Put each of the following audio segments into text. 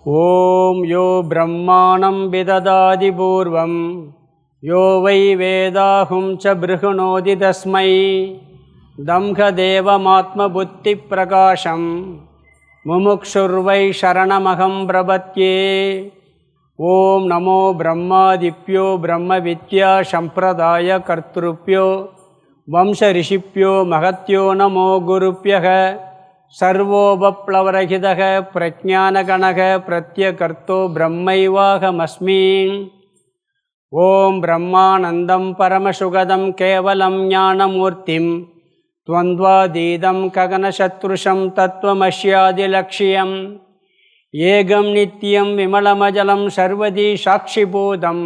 ஓம் யோ பிரம்மாணம் விததாதி பூர்வம் யோ வை வேதாஹும் ச ப்ருஹுணோதி தஸ்மை தம்ஹதேவமாத்ம புத்தி பிரகாசம் முமுக்ஷுர்வை சரணமகம் பிரபத்யே. ஓம் நமோ பிரம்மாதிப்யோ பிரம்ம வித்யா சம்பிரதாய கர்த்ருப்யோ வம்ச ரிஷிப்யோ மகத்யோ நமோ குருப்யக சர்வோபப்ளவரஹிதக பிரஜானகணக பிரத்யகர்த்தோ பிரம்மைவாஹமஸ்மி. ஓம் பிரம்மானந்தம் பரமசுகதம் கேவலம் ஞானமூர்த்திம் துவந்த்வாதீதம் ககனசத்ருஷம் தத்துவமஸ்யாதிலக்ஷ்யம் ஏகம் நித்யம் விமலமஜலம் சர்வதி சாட்சிபூதம்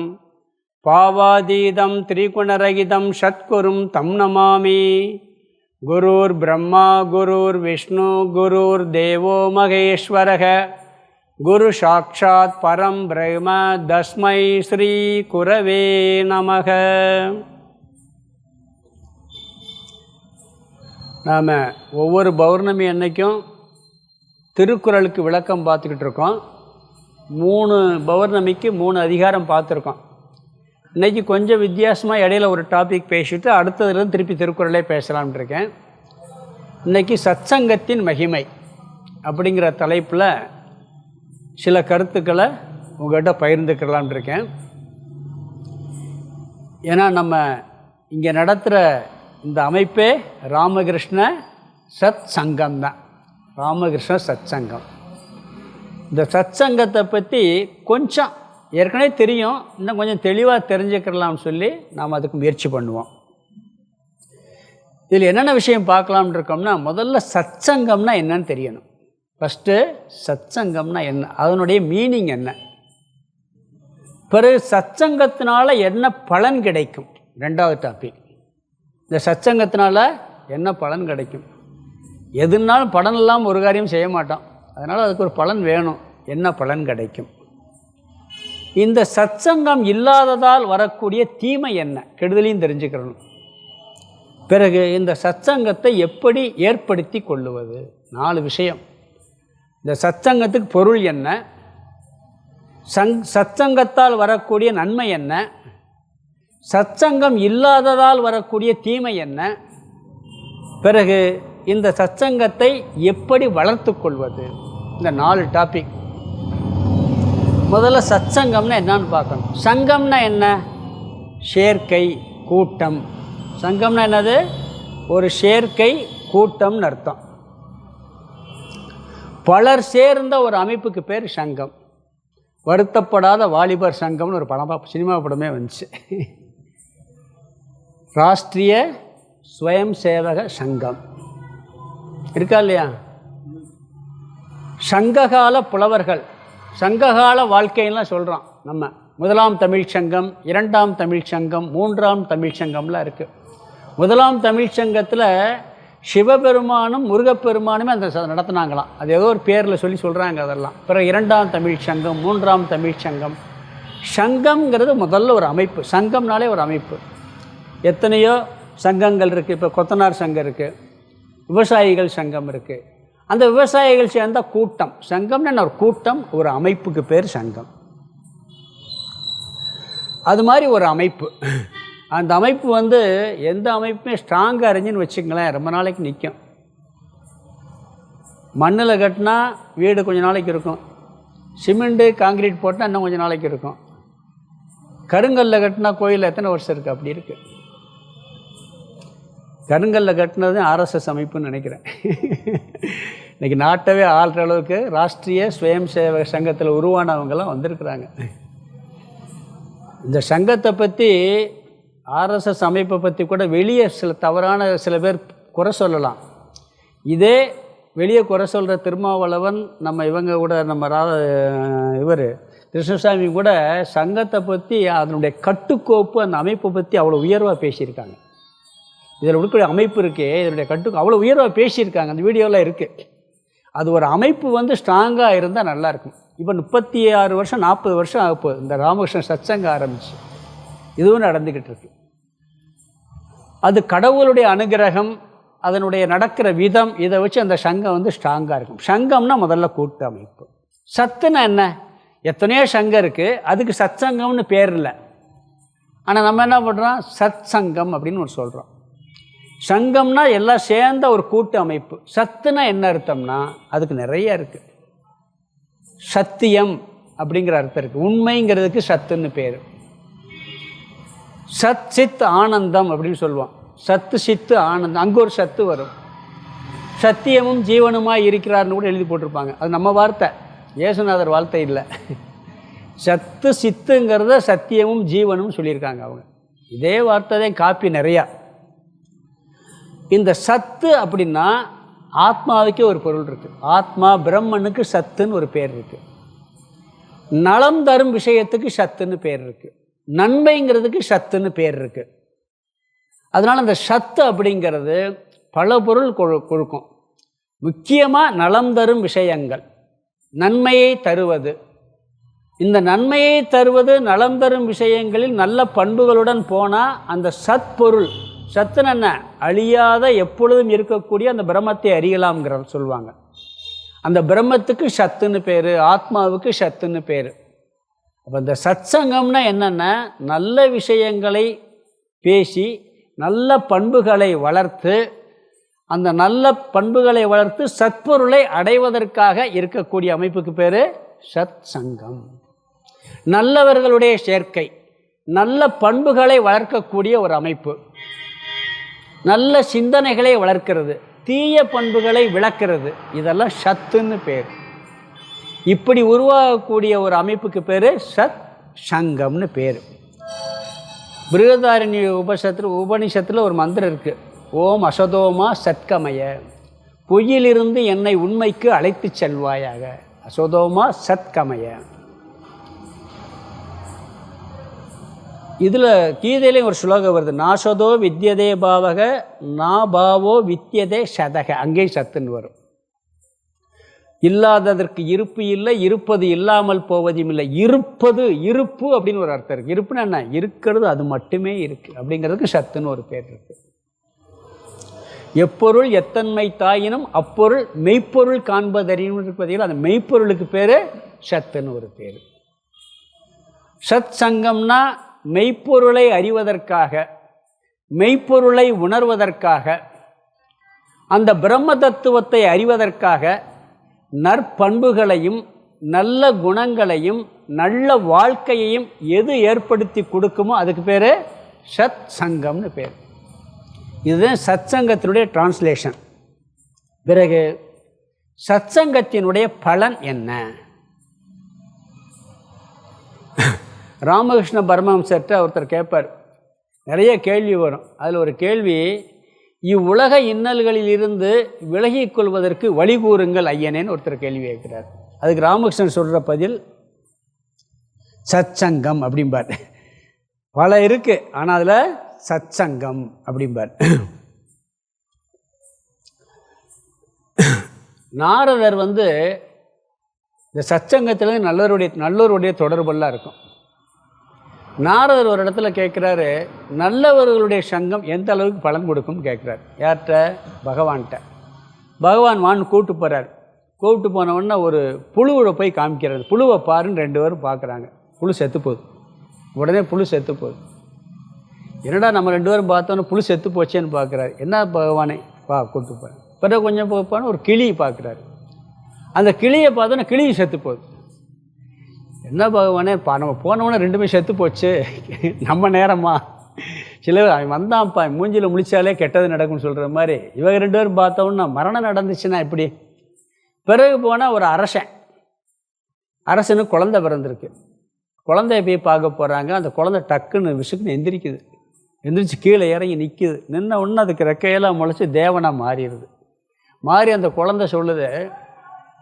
பாவாதீதம் திரிகுணரகிதம் சத்குரும் தம் நமாமி. குருர் பிரம்மா குருர் விஷ்ணு குருர் தேவோ மகேஸ்வரக குரு சாட்சாத் பரம் பிரம்ம தஸ்மை ஸ்ரீ குரவே நமக. நாம் ஒவ்வொரு பௌர்ணமி அன்னைக்கும் திருக்குறளுக்கு விளக்கம் பார்த்துக்கிட்டு இருக்கோம். 3 பௌர்ணமிக்கு 3 அதிகாரம் பார்த்துருக்கோம். இன்றைக்கி கொஞ்சம் வித்தியாசமாக இடையில ஒரு டாபிக் பேசிவிட்டு அடுத்ததுலேருந்து திருப்பி திருக்குறளே பேசலாம்னு இருக்கேன். இன்றைக்கி சத்சங்கத்தின் மகிமை அப்படிங்கிற தலைப்பில் சில கருத்துக்களை உங்கள்கிட்ட பகிர்ந்துக்கலாம்னு இருக்கேன். ஏன்னா நம்ம இங்கே நடத்துகிற இந்த அமைப்பே ராமகிருஷ்ண சத் சங்கம் தான். ராமகிருஷ்ண சத் சங்கம். இந்த சத் சங்கத்தை பற்றி கொஞ்சம் ஏற்கனவே தெரியும், இன்னும் கொஞ்சம் தெளிவாக தெரிஞ்சுக்கலாம்னு சொல்லி நாம் அதுக்கு முயற்சி பண்ணுவோம். இதில் என்னென்ன விஷயம் பார்க்கலாம்னு இருக்கோம்னா, முதல்ல சத் சங்கம்னா என்னன்னு தெரியணும். ஃபஸ்ட்டு சத் சங்கம்னா என்ன, அதனுடைய மீனிங் என்ன, பிறகு சத் சங்கத்தினால என்ன பலன் கிடைக்கும், 2வது டாபிக். இந்த சத் சங்கத்தினால என்ன பலன் கிடைக்கும். எதுனாலும் பலன் இல்லாமல் ஒரு காரியம் செய்ய மாட்டோம். அதனால் அதுக்கு ஒரு பலன் வேணும், என்ன பலன் கிடைக்கும். இந்த சத்சங்கம் இல்லாததால் வரக்கூடிய தீமை என்ன, கெடுதலையும் தெரிஞ்சுக்கிறணும். பிறகு இந்த சத்சங்கத்தை எப்படி ஏற்படுத்தி கொள்ளுவது, 4 விஷயம். இந்த சத்சங்கத்துக்கு பொருள் என்ன, சத்சங்கத்தால் வரக்கூடிய நன்மை என்ன, சத்சங்கம் இல்லாததால் வரக்கூடிய தீமை என்ன, பிறகு இந்த சத்சங்கத்தை எப்படி வளர்த்து கொள்வது, இந்த 4 டாபிக். முதல்ல சத்சங்கம்னா என்னன்னு பார்க்கணும். சங்கம்னா என்ன, சேர்க்கை கூட்டம். சங்கம்னா என்னது, ஒரு சேர்க்கை கூட்டம்னு அர்த்தம். பலர் சேர்ந்த ஒரு அமைப்புக்கு பேர் சங்கம். வருத்தப்படாத வாலிபர் சங்கம்னு ஒரு சினிமா படமே வந்துச்சு. ராஷ்ட்ரிய ஸ்வயம் சேவக சங்கம் இருக்கா இல்லையா. சங்ககால புலவர்கள், சங்ககால வாழ்க்கையெல்லாம் சொல்கிறோம் நம்ம. 1ஆம் தமிழ் சங்கம், 2ஆம் தமிழ் சங்கம், 3ஆம் தமிழ் சங்கம்லாம் இருக்குது. 1ஆம் தமிழ் சங்கத்தில் சிவபெருமானும் முருகப்பெருமானுமே அந்த நடத்தினாங்களாம். அது ஏதோ ஒரு பேரில் சொல்லி சொல்கிறாங்க அதெல்லாம். பிறகு 2ஆம் தமிழ் சங்கம், 3ஆம் தமிழ் சங்கம். சங்கம்ங்கிறது முதல்ல ஒரு அமைப்பு. சங்கம்னாலே ஒரு அமைப்பு. எத்தனையோ சங்கங்கள் இருக்குது. இப்போ கொத்தனார் சங்கம் இருக்குது, விவசாயிகள் சங்கம் இருக்குது. அந்த விவசாயிகள் சேர்ந்த கூட்டம். சங்கம்னு என்ன, ஒரு கூட்டம், ஒரு அமைப்புக்கு பேர் சங்கம். அது மாதிரி ஒரு அமைப்பு. அந்த அமைப்பு எந்த அமைப்புமே ஸ்ட்ராங்காக இருந்துன்னு வச்சுங்களேன், ரொம்ப நாளைக்கு நிற்கும். மண்ணில் கட்டினா வீடு கொஞ்சம் நாளைக்கு இருக்கும். சிமெண்ட்டு காங்கிரீட் போட்டால் இன்னும் கொஞ்சம் நாளைக்கு இருக்கும். கருங்கல்ல கட்டினா கோயில் எத்தனை வருஷம் இருக்குது, அப்படி இருக்குது. கருங்கல்ல கட்டினது ஆர்எஸ்எஸ் அமைப்புன்னு நினைக்கிறேன். இன்றைக்கி நாட்டவே ஆள்ற அளவுக்கு ராஷ்ட்ரிய ஸ்வயம் சேவக சங்கத்தில் உருவானவங்கெல்லாம் வந்திருக்கிறாங்க. இந்த சங்கத்தை பற்றி, ஆர்எஸ்எஸ் அமைப்பை பற்றி கூட வெளியே சில பேர் குறை சொல்லலாம். இதே வெளியே குறை சொல்கிற திருமாவளவன், இவங்க கூட இவர் கிருஷ்ணசாமி கூட சங்கத்தை பற்றி, அதனுடைய கட்டுக்கோப்பு, அந்த அமைப்பை பற்றி அவ்வளோ உயர்வாக பேசியிருக்காங்க. இதில் இருக்கக்கூடிய அமைப்பு இருக்கே, இதனுடைய அவ்வளோ உயர்வாக பேசியிருக்காங்க. அந்த வீடியோலாம் இருக்குது. அது ஒரு அமைப்பு ஸ்ட்ராங்காக இருந்தால் நல்லாயிருக்கும். இப்போ 36 வருஷம் 40 வருஷம் ஆகப்போகுது இந்த ராமகிருஷ்ண சத்சங்கம் ஆரம்பிச்சு. இதுவும் நடந்துக்கிட்டு இருக்கு. அது கடவுளுடைய அனுகிரகம், அதனுடைய நடக்கிற விதம், இதை வச்சு அந்த சங்கம் ஸ்ட்ராங்காக இருக்கும். சங்கம்னா முதல்ல கூட்டு அமைப்பு. சத்துனா என்ன? எத்தனையோ சங்கம் இருக்குது, அதுக்கு சத் சங்கம்னு பேர் இல்லை. ஆனால் நம்ம என்ன பண்ணுறோம்? சத் சங்கம் அப்படின்னு ஒரு சொல்கிறோம். சங்கம்னா எல்லாம் சேர்ந்த ஒரு கூட்டு அமைப்பு. சத்துனா என்ன அர்த்தம்னா அதுக்கு நிறைய இருக்குது. சத்தியம் அப்படிங்கிற அர்த்தம் இருக்குது. உண்மைங்கிறதுக்கு சத்துன்னு பேர். சத் சித் ஆனந்தம் அப்படின்னு சொல்லுவோம். சத்து சித்து ஆனந்தம், அங்கே ஒரு சத்து வரும். சத்தியமும் ஜீவனுமாக இருக்கிறார்னு கூட எழுதி போட்டிருப்பாங்க. அது நம்ம வார்த்தை, இயேசுநாதர் வார்த்தை இல்லை. சத்து சித்துங்கிறத சத்தியமும் ஜீவனும் சொல்லியிருக்காங்க அவங்க. இதே வார்த்தை தான் காப்பி நிறையா. இந்த சத்து அப்படின்னா ஆத்மாவுக்கே ஒரு பொருள் இருக்குது. ஆத்மா பிரம்மனுக்கு சத்துன்னு ஒரு பேர் இருக்குது. நலம் தரும் விஷயத்துக்கு சத்துன்னு பேர் இருக்குது. நன்மைங்கிறதுக்கு சத்துன்னு பேர் இருக்குது. அதனால் அந்த சத்து அப்படிங்கிறது பல பொருள் கொடுக்கும். முக்கியமாக நலம் தரும் விஷயங்கள், நன்மையை தருவது. இந்த நன்மையை தருவது நலம் தரும் விஷயங்களில் நல்ல பண்புகளுடன் போனால் அந்த சத்பொருள், சத்துன்னு என்ன? அழியாத எப்பொழுதும் இருக்கக்கூடிய அந்த பிரம்மத்தை அறியலாம்ங்கிற சொல்லுவாங்க. அந்த பிரம்மத்துக்கு சத்துன்னு பேர், ஆத்மாவுக்கு சத்துன்னு பேர். அப்போ இந்த சத் சங்கம்னா என்னென்னா, நல்ல விஷயங்களை பேசி நல்ல பண்புகளை வளர்த்து, அந்த நல்ல பண்புகளை வளர்த்து சத்பொருளை அடைவதற்காக இருக்கக்கூடிய அமைப்புக்கு பேர் சத் சங்கம். நல்லவர்களுடைய சேர்க்கை, நல்ல பண்புகளை வளர்க்கக்கூடிய ஒரு அமைப்பு, நல்ல சிந்தனைகளை வளர்க்கிறது, தீய பண்புகளை விளக்கிறது, இதெல்லாம் சத்துன்னு பேர். இப்படி உருவாகக்கூடிய ஒரு அமைப்புக்கு பேர் சத் சங்கம்னு பேர். பிருகதாரண்ய உபனிஷத்தில் ஒரு மந்திரம் இருக்குது. ஓம் அசதோமா சத்கமய, பொய்யிலிருந்து என்னை உண்மைக்கு அழைத்து செல்வாயாக. அசதோமா சத்கமய. இதில் கீதையிலையும் ஒரு ஸ்லோகம் வருது. நாசதோ வித்யதே பாவக நா பாவோ வித்யதே சதக. அங்கேயும் சத்துன்னு வரும். இல்லாததற்கு இருப்பு இல்லை, இருப்பது இல்லாமல் போவதும் இல்லை. இருப்பது, இருப்பு அப்படின்னு ஒரு அர்த்தம் இருக்குது. இருப்புன்னா என்ன? இருக்கிறது, அது மட்டுமே இருக்குது அப்படிங்கிறதுக்கு சத்துன்னு ஒரு பேர் இருக்குது. எப்பொருள் எத்தன்மை தாயினும் அப்பொருள் மெய்ப்பொருள் காண்பதறியும் இருப்பதில் அந்த மெய்ப்பொருளுக்கு பேர் சத்துன்னு ஒரு பேர். சத் சங்கம்னா மெய்ப்பொருளை அறிவதற்காக, மெய்ப்பொருளை உணர்வதற்காக, அந்த பிரம்ம தத்துவத்தை அறிவதற்காக நற்பண்புகளையும் நல்ல குணங்களையும் நல்ல வாழ்க்கையையும் எது ஏற்படுத்தி கொடுக்குமோ அதுக்கு பேர் சத் சங்கம்னு பேர். இதுதான் சத் சங்கத்தினுடைய டிரான்ஸ்லேஷன். பிறகு சத் சங்கத்தினுடைய பலன் என்ன? ராமகிருஷ்ண பரமஹம்சர்கிட்ட ஒருத்தர் கேட்பார். நிறைய கேள்வி வரும். அதில் ஒரு கேள்வி, இவ்வுலக இன்னல்களில் இருந்து விலகிக் கொள்வதற்கு வழி கூறுங்கள் ஐயனேன்னு ஒருத்தர் கேள்வி கேட்கிறார். அதுக்கு ராமகிருஷ்ணன் சொல்கிற பதில் சத் சங்கம் அப்படிம்பார். பல இருக்குது, ஆனால் அதில் சத் சங்கம் அப்படிம்பார். நாரதர் இந்த சச்சங்கத்தில் நல்லவருடைய தொடர்பெல்லாம் இருக்கும். நாரதர் ஒரு இடத்துல கேட்குறாரு, நல்லவர்களுடைய சங்கம் எந்த அளவுக்கு பலன் கொடுக்கும்னு கேட்குறாரு. யார்கிட்ட? பகவான்கிட்ட. பகவான் கூப்பிட்டு போகிறார். கூப்பிட்டு போனவுடனே ஒரு புழுவை போய் காமிக்கிறார். புழுவை பாருன்னு 2 பேரும் பார்க்குறாங்க. புழு செத்து போகுது. உடனே புழு செத்து போகுது. என்னடா நம்ம 2 பேரும் பார்த்தோன்னே புழு செத்து போச்சேன்னு பார்க்குறாரு. என்ன பகவானே கூப்பிட்டு போகிறேன். பிறகு கொஞ்சம் போப்பான்னு ஒரு கிளியை பார்க்குறாரு. அந்த கிளியை பார்த்தோன்னே கிளியும் செத்து போகுது. என்ன பகவானே நம்ம போனவொன்னே 2மே செத்து போச்சு, நம்ம நேரமா? சில அவன் வந்தான்ப்பா, மூஞ்சியில் முழிச்சாலே கெட்டது நடக்கும்னு சொல்கிற மாதிரி இவங்க 2 பேரும் பார்த்தோன்னா மரணம் நடந்துச்சுன்னா எப்படி? பிறகு போனால் ஒரு அரசனுக்கு குழந்தை பிறந்திருக்கு. குழந்தைய போய் பார்க்க போகிறாங்க. அந்த குழந்தை டக்குன்னு விசுக்குன்னு எந்திரிக்குது. எந்திரிச்சு கீழே இறங்கி நிற்கிது. நின்ன உடனே அதுக்கு ரெக்கையெல்லாம் முளைச்சி தேவனாக மாறிடுது. மாறி அந்த குழந்தை சொல்லுது,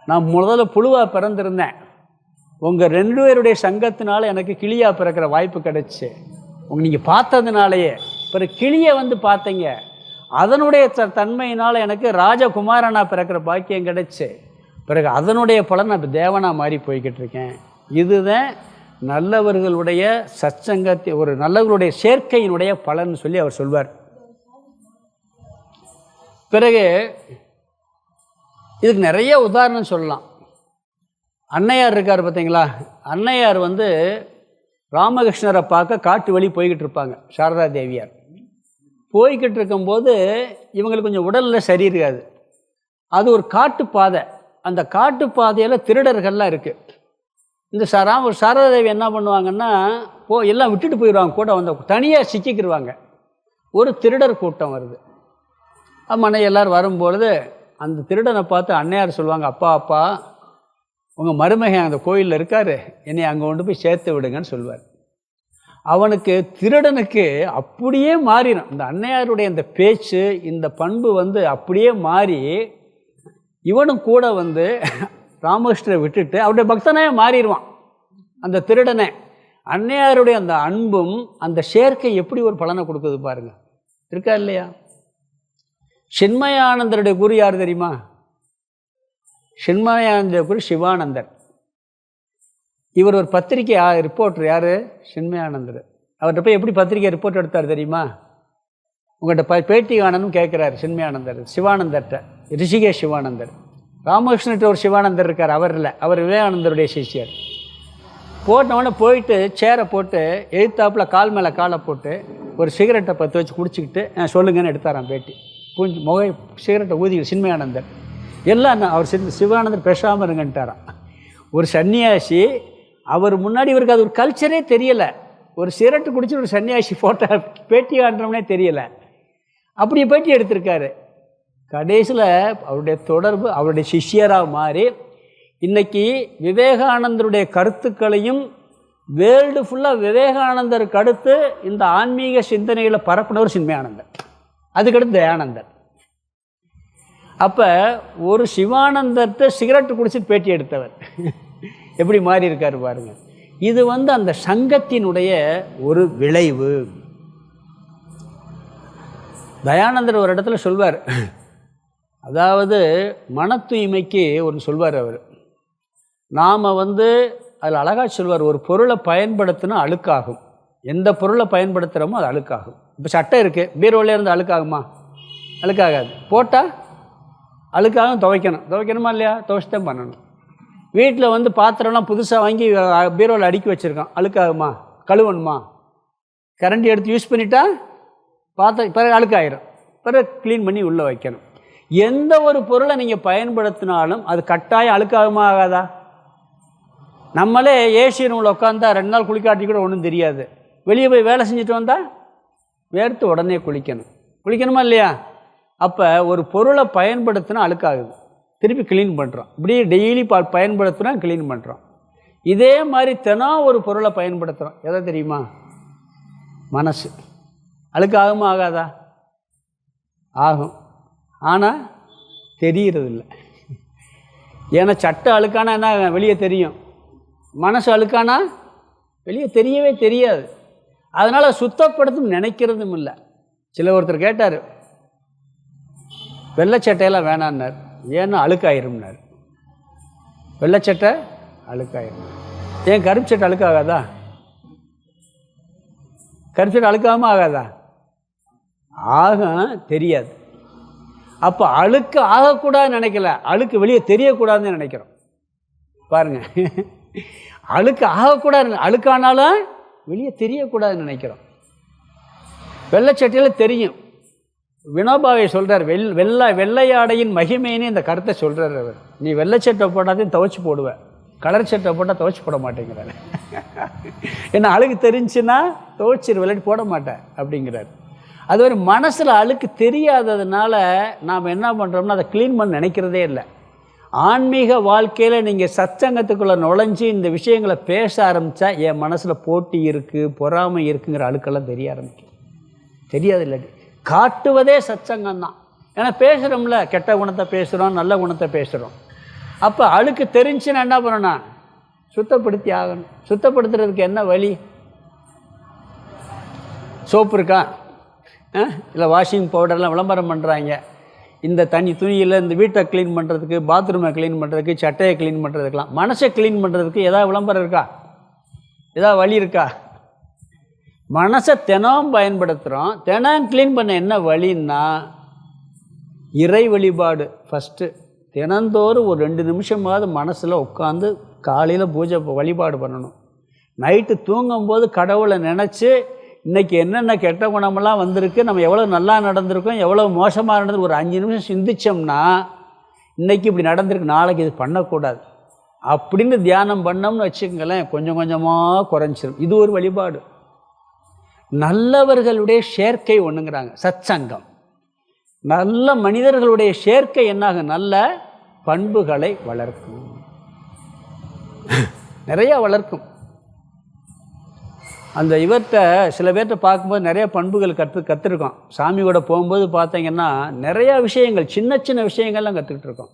நான் முதல்ல புழுவாக பிறந்திருந்தேன், உங்கள் 2 பேருடைய சங்கத்தினால எனக்கு கிளியாக பிறக்கிற வாய்ப்பு கிடச்சி, நீங்கள் பார்த்ததுனாலேயே பிறகு கிளியை பார்த்தீங்க, அதனுடைய தன்மையினால் எனக்கு ராஜகுமாரனாக பிறக்கிற பாக்கியம் கிடச்சி, பிறகு அதனுடைய பலன் நான் இப்போ தேவனாக மாறி போய்கிட்டு இருக்கேன். இதுதான் நல்லவர்களுடைய சச்சங்கத்தை, ஒரு நல்லவர்களுடைய சேர்க்கையினுடைய பலன் சொல்லி அவர் சொல்வார். பிறகு இதுக்கு நிறைய உதாரணம் சொல்லலாம். அன்னையார் இருக்கார் பார்த்தீங்களா, அன்னையார் வந்து ராமகிருஷ்ணரை பார்க்க காட்டு வழி போய்கிட்டு இருப்பாங்க. சாரதா தேவியார் போய்கிட்டு இருக்கும்போது இவங்களுக்கு கொஞ்சம் உடலில் சரி இருக்காது. அது ஒரு காட்டு பாதை. அந்த காட்டு பாதையில் திருடர்கள்லாம் இருக்குது. இந்த சாரதா தேவி என்ன பண்ணுவாங்கன்னா, எல்லாம் விட்டுட்டு போயிடுவாங்க. கூட வந்த தனியாக சிக்கிக்கிடுவாங்க. ஒரு திருடர் கூட்டம் வருது. அம்மனை எல்லோரும் வரும்பொழுது அந்த திருடனை பார்த்து அன்னையார் சொல்லுவாங்க, அப்பா அப்பா உங்கள் மருமகன் அந்த கோயிலில் இருக்கார், என்னை அங்கே கொண்டு போய் சேர்த்து விடுங்கன்னு சொல்லுவார். அவனுக்கு திருடனுக்கு அப்படியே மாறிடும். இந்த அன்னையாருடைய இந்த பேச்சு, இந்த பண்பு வந்து அப்படியே மாறி இவனும் கூட வந்து ராமகிருஷ்ணரை விட்டுட்டு அவருடைய பக்தனே மாறிடுவான் அந்த திருடனை. அன்னையாருடைய அந்த அன்பும் அந்த சேர்க்கை எப்படி ஒரு பலனை கொடுக்குது பாருங்கள். இருக்கா இல்லையா? சின்மயானந்தருடைய குரு யார் தெரியுமா? சின்மயானந்தருடைய குரு சிவானந்தர். இவர் ஒரு பத்திரிகை ரிப்போர்ட்டர். யார்? சின்மயானந்தர். அவர்கிட்ட போய் எப்படி பத்திரிகை ரிப்போர்ட் எடுத்தார் தெரியுமா? உங்கள்கிட்ட பேட்டி காணணும்னு கேட்குறாரு சின்மயானந்தர் சிவானந்தர்கிட்ட. ரிஷிகேஷ் சிவானந்தர். ராமகிருஷ்ணன்ட்ட ஒரு சிவானந்தர் இருக்கார், அவர் இல்லை, அவர் விவேகானந்தருடைய சிஷியர். போட்டவொடனே போயிட்டு சேரை போட்டு எழுத்தாப்பில் கால் மேலே காலை போட்டு ஒரு சிகரெட்டை பற்ற வச்சு குடிச்சிக்கிட்டு சொல்லுங்கன்னு எடுத்தாராம் பேட்டி. சிகரெட்டை ஊதிகள் சின்மயானந்தர். எல்லாம் அவர் சிவானந்தர் பேசாமல் இருங்கன்ட்டாராம். ஒரு சன்னியாசி, அவர் முன்னாடி இவருக்கு அது ஒரு கல்ச்சரே தெரியலை. ஒரு சிகரெட்டு குடிச்சு ஒரு சன்னியாசி ஃபோட்டோ பேட்டி காட்டுறோம்னே தெரியலை. அப்படி பேட்டி எடுத்திருக்காரு. கடைசியில் அவருடைய தொடர்பு அவருடைய சிஷ்யராக மாறி இன்றைக்கி விவேகானந்தருடைய கருத்துக்களையும் வேர்ல்டு ஃபுல்லாக விவேகானந்தருக்கு அடுத்து இந்த ஆன்மீக சிந்தனைகளை பரப்புனவர் சின்மயானந்தர், அதுக்கடுத்து தயானந்தர். அப்போ ஒரு சிவானந்தர்கிட்ட சிகரெட்டு குடிச்சிட்டு பேட்டி எடுத்தவர் எப்படி மாறி இருக்கார் பாருங்கள். இது வந்து அந்த சங்கத்தினுடைய ஒரு விளைவு. தயானந்தர் ஒரு இடத்துல சொல்வார், அதாவது மன தூய்மைக்கு ஒன்று சொல்வார் அவர். நாம் வந்து அதில் அழகாக சொல்வார், ஒரு பொருளை பயன்படுத்தினா அழுக்காகும். எந்த பொருளை பயன்படுத்துகிறோமோ அது அழுக்காகும். இப்போ சட்டை இருக்குது, பீரோவிலே இருந்து அழுக்காகுமா? அழுக்காகாது. போட்டால் அழுக்காகும், துவைக்கணுமா இல்லையா? துவைச்சுதான் பண்ணணும். வீட்டில் வந்து பாத்திரம்லாம் புதுசாக வாங்கி பீரோவில் அடுக்கி வச்சுருக்கோம், அழுக்காகுமா? கழுவணுமா? கரண்டி எடுத்து யூஸ் பண்ணிட்டா பாத்திரம் பிறகு அழுக்காயிரும், பிறகு க்ளீன் பண்ணி உள்ளே வைக்கணும். எந்த ஒரு பொருளை நீங்கள் பயன்படுத்தினாலும் அது கட்டாயம் அழுக்காகுமா ஆகாதா? நம்மளே ஏசி ரூமில் உட்காந்தா 2 நாள் குளிக்காட்டி கூட ஒன்றும் தெரியாது. வெளியே போய் வேலை செஞ்சுட்டு வந்தால் வேர்த்து உடனே குளிக்கணுமா இல்லையா? அப்போ ஒரு பொருளை பயன்படுத்தினா அழுக்காகுது, திருப்பி க்ளீன் பண்ணுறோம். இப்படி டெய்லி பயன்படுத்துகிறோம், க்ளீன் பண்ணுறோம். இதே மாதிரி தினம் ஒரு பொருளை பயன்படுத்துகிறோம். எதை தெரியுமா? மனசு. அழுக்காகுமா ஆகாதா? ஆகும். ஆனால் தெரிகிறதில்லை. ஏன்னா சட்டை அழுக்கானா என்ன வெளியே தெரியும், மனசு அழுக்கானா வெளியே தெரியவே தெரியாது. அதனால் சுத்தப்படுத்தும் நினைக்கிறதும் இல்லை. ஒருத்தர் கேட்டார், வெள்ளைச்சட்டையெல்லாம் வேணான்னார். ஏன்னா அழுக்காயிரும்னார். வெள்ளைச்சட்டை அழுக்காயிரும். ஏன் கருப்பு சட்டை அழுக்காகாதா? கருப்பு சட்டை அழுக்காமல் ஆகாதா? ஆகும், தெரியாது. அப்போ அழுக்கு ஆகக்கூடாதுன்னு நினைக்கல, அழுக்கு வெளியே தெரியக்கூடாதுன்னு நினைக்கிறோம். பாருங்கள், அழுக்கு ஆகக்கூடாது, அழுக்கானாலும் வெளியே தெரியக்கூடாதுன்னு நினைக்கிறோம். வெள்ளைச்சட்டையில் தெரியும். வினோபாவை சொல்கிறார், வெள்ளையாடையின் மகிமைன்னு இந்த கருத்தை சொல்கிறார் அவர். நீ வெள்ளைச்சட்டை போட்டாதையும் துவைச்சி போடுவேன், கலர் சட்டை போட்டால் துவைச்சி போட மாட்டேங்கிறார். ஏன்னா அழுக்கு தெரிஞ்சுன்னா துவைச்சிரு, விளையாட்டு போட மாட்டேன் அப்படிங்கிறார். அது ஒரு மனசில் அழுக்கு தெரியாததுனால நாம் என்ன பண்ணுறோம்னா அதை க்ளீன் பண்ண நினைக்கிறதே இல்லை. ஆன்மீக வாழ்க்கையில் நீங்கள் சத்சங்கத்துக்குள்ளே நுழைஞ்சி இந்த விஷயங்களை பேச ஆரம்பித்தா என் மனசில் போட்டி இருக்குது, பொறாமை இருக்குங்கிற அழுக்கெல்லாம் தெரிய ஆரம்பிக்கும். தெரியாது இல்லாட்டி காட்டுவதே சத்சங்கம்தான். ஏன்னா பேசுகிறோம்ல, கெட்ட குணத்தை பேசுகிறோம், நல்ல குணத்தை பேசுகிறோம். அப்போ அழுக்கு தெரிஞ்சுன்னா என்ன பண்ணணும்னா சுத்தப்படுத்தி ஆகணும். சுத்தப்படுத்துறதுக்கு என்ன வழி? சோப்பு இருக்கா? இல்லை வாஷிங் பவுடர்லாம் விளம்பரம் பண்ணுறாங்க. இந்த துணியில் இந்த வீட்டை க்ளீன் பண்ணுறதுக்கு, பாத்ரூமை க்ளீன் பண்ணுறதுக்கு, சட்டையை க்ளீன் பண்ணுறதுக்கெலாம். மனசை க்ளீன் பண்ணுறதுக்கு ஏதாவது விளம்பரம் இருக்கா? ஏதாவது வழி இருக்கா? மனசை தினம் பயன்படுத்துகிறோம். தினம் க்ளீன் பண்ண என்ன வழின்னா இறை வழிபாடு. ஃபஸ்ட்டு தினந்தோறும் ஒரு 2 நிமிஷமாவது மனசில் உட்காந்து காலையில் பூஜை வழிபாடு பண்ணணும். நைட்டு தூங்கும்போது கடவுளை நினச்சி இன்றைக்கி என்னென்ன கெட்ட குணமெல்லாம் வந்திருக்கு, நம்ம எவ்வளோ நல்லா நடந்திருக்கோம், எவ்வளோ மோசமாக நடந்திருக்கு, ஒரு 5 நிமிஷம் சிந்தித்தோம்னா இன்றைக்கி இப்படி நடந்திருக்கு, நாளைக்கு இது பண்ணக்கூடாது அப்படின்னு தியானம் பண்ணோம்னு வச்சுக்கங்களேன், கொஞ்சம் கொஞ்சமாக குறைஞ்சிரும். இது ஒரு வழிபாடு. நல்லவர்களுடைய சேர்க்கை ஒன்றுங்கிறாங்க சத்சங்கம். நல்ல மனிதர்களுடைய சேர்க்கை என்னாகும், நல்ல பண்புகளை வளர்க்கும், நிறையா வளர்க்கும். அந்த இவர்கிட்ட சில பேர்கிட்ட பார்க்கும்போது நிறைய பண்புகள் கற்றுருக்கோம். சாமியோட போகும்போது பார்த்தீங்கன்னா நிறையா விஷயங்கள், சின்ன சின்ன விஷயங்கள்லாம் கற்றுக்கிட்டு இருக்கோம்.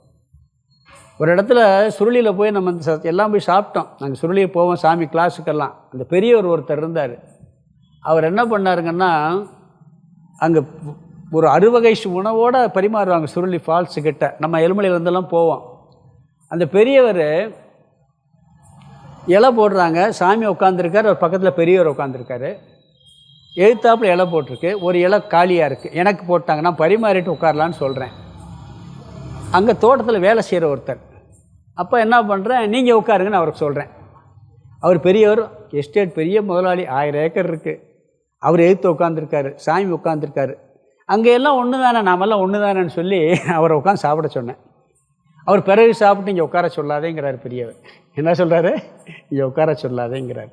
ஒரு இடத்துல சுருளியில் போய் நம்ம எல்லாம் போய் சாப்பிட்டோம். நாங்கள் சுருளியை போவோம் சாமி கிளாஸுக்கெல்லாம். அந்த பெரியவர் ஒருத்தர் இருந்தார். அவர் என்ன பண்ணாருங்கன்னா, அங்கே ஒரு 6 வகை உணவோடு பரிமாறுவாங்க சுருளி ஃபால்ஸுக்கிட்ட. நம்ம எலுமலையிலேருந்தெல்லாம் போவோம். அந்த பெரியவர் இலை போடுறாங்க, சாமி உட்காந்துருக்கார், ஒரு பக்கத்தில் பெரியவர் உட்காந்துருக்காரு. எழுத்தாப்பில் இலை போட்டிருக்கு, ஒரு இலை காலியாக இருக்குது. எனக்கு போட்டாங்க, நான் பரிமாறிட்டு உட்காரலான்னு சொல்கிறேன். அங்கே தோட்டத்தில் வேலை செய்கிற ஒருத்தர். அப்போ என்ன பண்ணுறேன், நீங்கள் உட்காருங்கன்னு அவருக்கு சொல்கிறேன். அவர் பெரியவர், எஸ்டேட் பெரிய முதலாளி, 1000 ஏக்கர் இருக்குது. அவர் எழுத்து உட்காந்துருக்காரு, சாமி உட்காந்துருக்காரு. அங்கே எல்லாம் ஒன்று தானே, நாமெல்லாம் ஒன்று தானேன்னு சொல்லி அவரை உட்காந்து சாப்பிட சொன்னேன். அவர் பிறகு சாப்பிட்டு இங்கே உட்கார சொல்லாதேங்கிறார் பெரியவர். என்ன சொல்கிறாரு, இங்கே உட்கார சொல்லாதேங்கிறார்.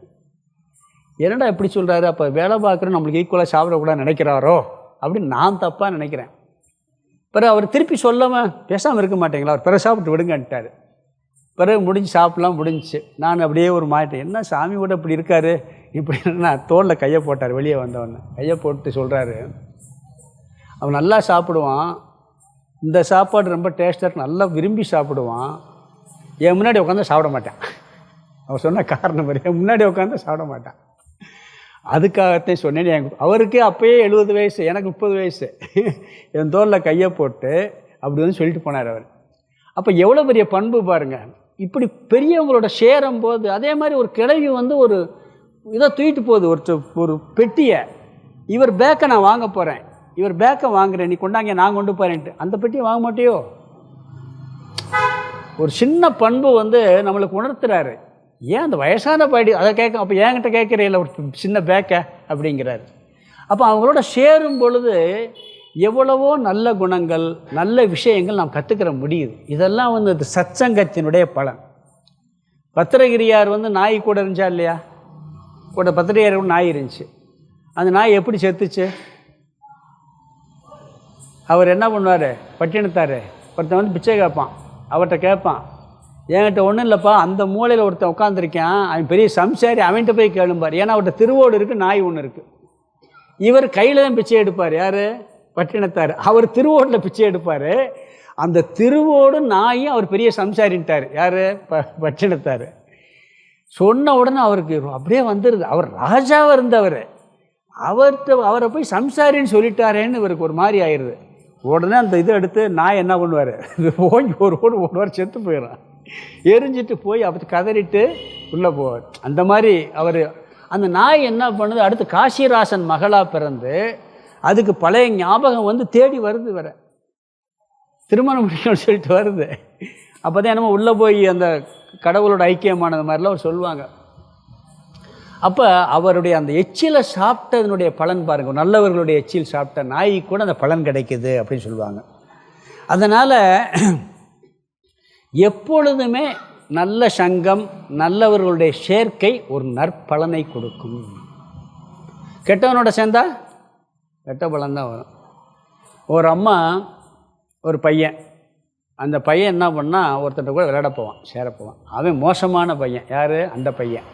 என்னடா எப்படி சொல்கிறாரு, அப்போ வேலை பார்க்குறோம் நம்மளுக்கு ஈக்குவலாக சாப்பிடக்கூடாது நினைக்கிறாரோ அப்படின்னு நான் தப்பாக நினைக்கிறேன். பிறகு அவர் திருப்பி சொல்லாமல் பேசாமல் இருக்க மாட்டேங்களா, அவர் பிறகு சாப்பிட்டு விடுங்கன்ட்டார். பிறகு முடிஞ்சு சாப்பிட்லாம் முடிஞ்சிச்சு. நான் அப்படியே ஒரு மாட்டேன், என்ன சாமி கூட இப்படி இருக்காரு இப்படி. நான் தோளில் கையை போட்டார். வெளியே வந்தவொடனே கையை போட்டு சொல்கிறாரு, அவன் நல்லா சாப்பிடுவான், இந்த சாப்பாடு ரொம்ப டேஸ்ட்டாக நல்லா விரும்பி சாப்பிடுவான், என் முன்னாடி உட்காந்து சாப்பிட மாட்டேன். அவர் சொன்ன காரணம் மாதிரி என் முன்னாடி உட்காந்து சாப்பிட மாட்டான். அதுக்காகத்தான் சொன்னேன். அவருக்கே அப்போயே 70 வயசு, எனக்கு 30 வயசு. என் தோளில் கையை போட்டு அப்படி வந்து சொல்லிட்டு போனார் அவர். அப்போ எவ்வளோ பெரிய பண்பு பாருங்கள். இப்படி பெரியவங்களோட சேரும் போது, அதே மாதிரி ஒரு கிழவி வந்து ஒரு இதை தூக்கிட்டு போகுது, ஒரு பெட்டியை. இவர் பேக்கை நான் வாங்க போகிறேன், இவர் பேக்கை வாங்குறேன், நீ கொண்டாங்க நான் கொண்டு போகிறேன்ட்டு. அந்த பெட்டியை வாங்க மாட்டியோ? ஒரு சின்ன பண்பு வந்து நம்மளுக்கு உணர்த்துறாரு. ஏன் அந்த வயசான பாடி அதை கேட்க, அப்போ என்கிட்ட கேட்குறீங்கள ஒரு சின்ன பேக்கை அப்படிங்கிறாரு. அப்போ அவங்களோட சேரும் பொழுது எவ்வளவோ நல்ல குணங்கள், நல்ல விஷயங்கள் நாம் கற்றுக்கிற முடியுது. இதெல்லாம் வந்து அது சத்சங்கத்தினுடைய பலன். பத்திரகிரியார் வந்து நாய் கூட இருந்துச்சா இல்லையா? கூட பத்திரகிரியார் கூட நாய் இருந்துச்சு. அந்த நாய் எப்படி செத்துச்சு? அவர் என்ன பண்ணுவார், பட்டினத்தார் ஒருத்தன் வந்து பிச்சை கேட்பான். அவர்கிட்ட கேட்பான், என்கிட்ட ஒன்றும் இல்லைப்பா, அந்த மூலையில் ஒருத்தன் உட்காந்துருக்கான், அவன் பெரிய சம்சாரி, அவன்கிட்ட போய் கேளும்பார். ஏன்னா அவர்கிட்ட திருவோடு இருக்குது, நாய் ஒன்று இருக்குது. இவர் கையில் தான் பிச்சை எடுப்பார். யார்? பட்டினத்தார். அவர் திருவோட்டில் பிச்சை எடுப்பார். அந்த திருவோடு நாயும் அவர் பெரிய சம்சாரின்ட்டார். யார்? பட்டினத்தார். சொன்ன உடனே அவருக்கு அப்படியே வந்துடுது. அவர் ராஜாவாக இருந்தவர், அவரை போய் சம்சாரின்னு சொல்லிட்டாரேன்னு இவருக்கு ஒரு மாதிரி ஆயிடுது. உடனே அந்த இதை எடுத்து நாய் என்ன பண்ணுவார், ஓங்கி ஒரு ஓடுவார், செத்து போயிடும். எரிஞ்சிட்டு போய் அப்படி கதறிட்டு உள்ளே போவார். அந்த மாதிரி அவர் அந்த நாய் என்ன பண்ணுது, அடுத்து காசிராசன் மகளாக பிறந்து அதுக்கு பழைய ஞாபகம் வந்து தேடி வருது. வர திருமணம் முடிக்கணும்னு சொல்லிட்டு வருது. அப்போ தான் என்னமோ உள்ளே போய் அந்த கடவுளோட ஐக்கியமானது மாதிரிலாம் அவர் சொல்லுவாங்க. அப்போ அவருடைய அந்த எச்சிலை சாப்பிட்டதனுடைய பலன் பாருங்கள். நல்லவர்களுடைய எச்சில் சாப்பிட்ட நாய்க்கு கூட அந்த பலன் கிடைக்குது அப்படின்னு சொல்லுவாங்க. அதனால் எப்பொழுதுமே நல்ல சங்கம், நல்லவர்களுடைய சேர்க்கை ஒரு நற்பலனை கொடுக்கும். கெட்டவனோட சேர்ந்தா கெட்ட பலன் தான் வரும். ஒரு அம்மா ஒரு பையன், அந்த பையன் என்ன பண்ணால் ஒருத்தர்கிட்ட கூட விளையாட போவான், சேர போவான். அவன் மோசமான பையன். யார்? அந்த பையன்.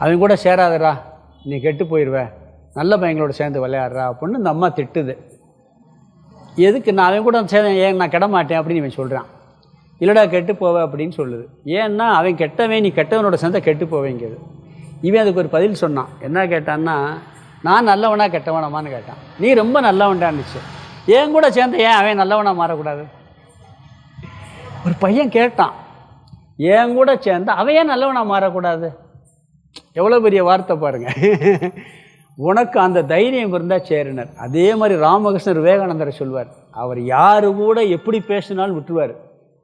அவன் கூட சேராதரா, நீ கெட்டு போயிடுவேன், நல்ல பையங்களோட சேர்ந்து விளையாடுறா அப்படின்னு இந்த அம்மா திட்டுது. எதுக்கு? நான் அவன் கூட சேர்ந்தேன், ஏன் நான் கெட மாட்டேன் அப்படின்னு இவன் சொல்கிறான். இல்லைடா கெட்டு போவேன் அப்படின்னு சொல்லுது. ஏன்னா அவன் கெட்டவன், நீ கெட்டவனோட சேர்ந்த கெட்டு போவேங்கிறது. இவன் அதுக்கு ஒரு பதில் சொன்னான். என்ன கேட்டான்னா, நான் நல்லவனா கெட்டவனமான்னு கேட்டான். நீ ரொம்ப நல்லவன்டான்னுச்சு, ஏன் கூட சேர்ந்த ஏன் அவன் நல்லவனாக மாறக்கூடாது? ஒரு பையன் கேட்டான், ஏன் கூட சேர்ந்த அவன் ஏன் நல்லவனாக மாறக்கூடாது? எவ்வளோ பெரிய வார்த்தை பாருங்கள். உனக்கு அந்த தைரியம் இருந்தால் சேருனர். அதே மாதிரி ராமகிருஷ்ணர் விவேகானந்தரை சொல்வார், அவர் யாரு கூட எப்படி பேசினாலும் விட்டுருவார்,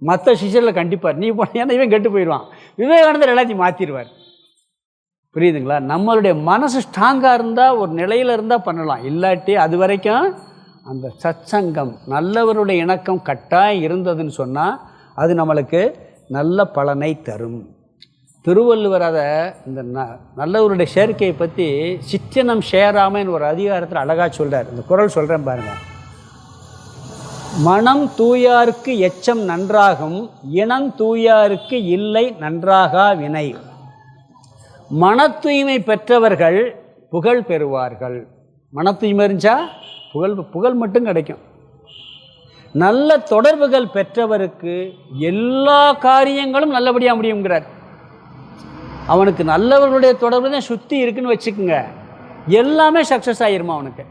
மற்ற சிஷரில் கண்டிப்பார். நீ போன ஏன்னா இவன் கெட்டு போயிடுவான், விவேகானந்தர் எல்லாத்தையும் மாற்றிடுவார். புரியுதுங்களா? நம்மளுடைய மனசு ஸ்ட்ராங்காக இருந்தால் ஒரு நிலையில் இருந்தால் பண்ணலாம். இல்லாட்டி அது வரைக்கும் அந்த சத்சங்கம் நல்லவருடைய இணக்கம் கட்டாயம் இருந்ததுன்னு சொன்னால் அது நம்மளுக்கு நல்ல பலனை தரும். திருவள்ளுவர் அதை இந்த நல்லவருடைய சேர்க்கையை பற்றி சிற்றினம் சேராமன்னு ஒரு அதிகாரத்தில் அழகாக சொல்கிறார். இந்த குறள் சொல்கிறேன் பாருங்கள். மனம் தூயாருக்கு எச்சம் நன்றாகும், இனம் தூயாருக்கு இல்லை நன்றாகா வினை. மன தூய்மை பெற்றவர்கள் புகழ் பெறுவார்கள். மன தூய்மை இருந்தால் புகழ் மட்டும் கிடைக்கும். நல்ல தொடர்புகள் பெற்றவருக்கு எல்லா காரியங்களும் நல்லபடியாக முடியுங்கிறார். அவனுக்கு நல்லவர்களுடைய தொடர்பு தான் சுற்றி இருக்குன்னு வச்சுக்கோங்க, எல்லாமே சக்ஸஸ் ஆகிருமா. அவனுக்கு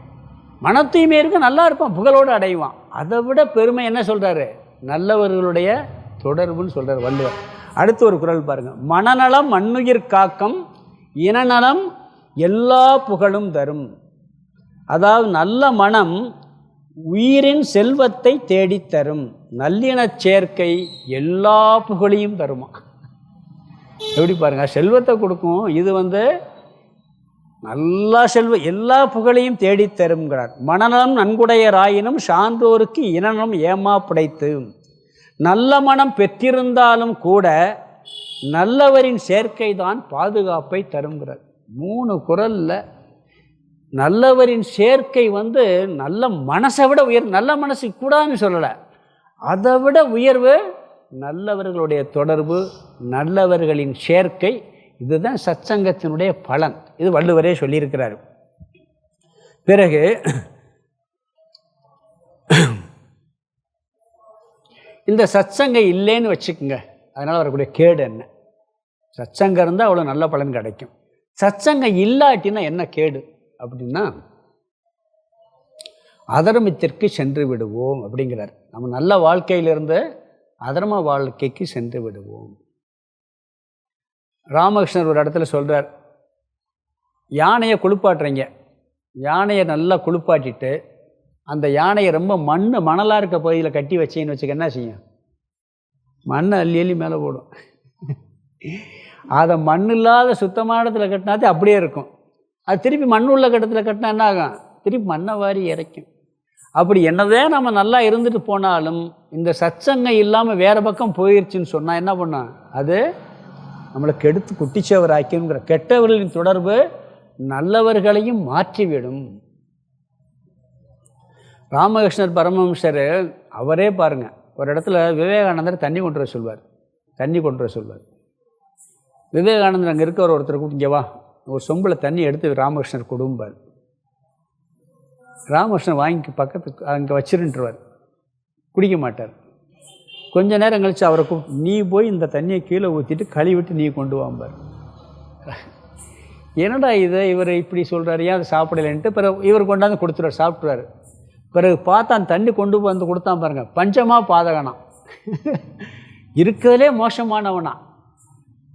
மன தூய்மை இருக்கு, நல்லா இருப்பான், புகழோடு அடைவான். அதை விட பெருமை என்ன சொல்கிறாரு? நல்லவர்களுடைய தொடர்புன்னு சொல்கிறார் வள்ளுவர். அடுத்து ஒரு குறள் பாருங்கள். மனநலம் மண்ணுயிர் காக்கம், இனநலம் எல்லா புகழும் தரும். அதாவது நல்ல மனம் உயிரின் செல்வத்தை தேடித்தரும், நல்லினச் சேர்க்கை எல்லா புகழையும் தருமா. எப்படி பாருங்கள், செல்வத்தை கொடுக்கும், இது நல்லா எல்லா புகழையும் தேடித்தருங்கிறார். மனநலம் நன்குடையராயினும் சான்றோருக்கு இனநலம் ஏமா படைத்து. நல்ல மனம் பெற்றிருந்தாலும் கூட நல்லவரின் சேர்க்கை தான் பாதுகாப்பை தருங்கிறார். 3 குறளில் நல்லவரின் சேர்க்கை நல்ல மனசை விட நல்ல மனசு கூடாதுன்னு சொல்லலை, அதை விட உயர்வு நல்லவர்களுடைய தொடர்பு, நல்லவர்களின் சேர்க்கை. இதுதான் சத்சங்கத்தினுடைய பலன். இது வள்ளுவரே சொல்லியிருக்கிறார். பிறகு இந்த சத்சங்கம் இல்லைன்னு வச்சுக்கோங்க, அதனால் வரக்கூடிய கேடு என்ன? சத்சங்கம் இருந்தால் அவ்வளோ நல்ல பலன் கிடைக்கும். சத்சங்கம் இல்லாட்டினா என்ன கேடு அப்படின்னா, அதர்மத்திற்கு சென்று விடுவோம் அப்படிங்கிறார். நம்ம நல்ல வாழ்க்கையிலிருந்து அதர்ம வாழ்க்கைக்கு சென்று விடுவோம். ராமகிருஷ்ணர் ஒரு இடத்துல சொல்கிறார், யானையை குளிப்பாட்டுறீங்க, யானையை நல்லா குளிப்பாட்டிட்டு அந்த யானையை ரொம்ப மணலாக இருக்க பகுதியில் கட்டி வச்சிங்கன்னு வச்சுக்க, என்ன செய்யும்? மண்ணை அள்ளி மேலே போடும். அதை மண் இல்லாத சுத்தமான இடத்துல கட்டினாதே அப்படியே இருக்கும். அது திருப்பி மண் உள்ள கட்டத்தில் கட்டினா என்ன ஆகும்? திருப்பி மண்ணை வாரி இறைக்கும். அப்படி என்னதே நம்ம நல்லா இருந்துட்டு போனாலும் இந்த சத்சங்கம் இல்லாமல் வேறு பக்கம் போயிடுச்சுன்னு சொன்னால் என்ன பண்ணோம்? அது நம்மளை கெடுத்து குட்டிச்சவர் ஆக்கிங்கிற. கெட்டவர்களின் தொடர்பு நல்லவர்களையும் மாற்றிவிடும். ராமகிருஷ்ணர் பரமஹம்சர் அவரே பாருங்கள், ஒரு இடத்துல விவேகானந்தர் தண்ணி கொண்டு வர சொல்வார். விவேகானந்தர் அங்கே இருக்கிற ஒருத்தர் இங்கே வா, ஒரு சொம்பில் தண்ணி எடுத்து ராமகிருஷ்ணர் கொடும்பார். ராமகிருஷ்ணர் வாங்கி பக்கத்துக்கு அங்கே வச்சிருன்ட்டுருவார், குடிக்க மாட்டார். கொஞ்ச நேரம் கழித்து அவரை நீ போய் இந்த தண்ணியை கீழே ஊற்றிட்டு கழுவிட்டு நீ கொண்டு வாம்பார். என்னடா இதை இவர் இப்படி சொல்கிறார், ஏன் அதை சாப்பிடலைன்ட்டு பிறகு இவர் கொண்டாந்து கொடுத்துருவார், சாப்பிட்ருவார். பிறகு பார்த்தா அந்த தண்ணி கொண்டு வந்து கொடுத்தான் பாருங்கள், பஞ்சமாக பாதகனா, இருக்கிறதுலே மோசமானவனா.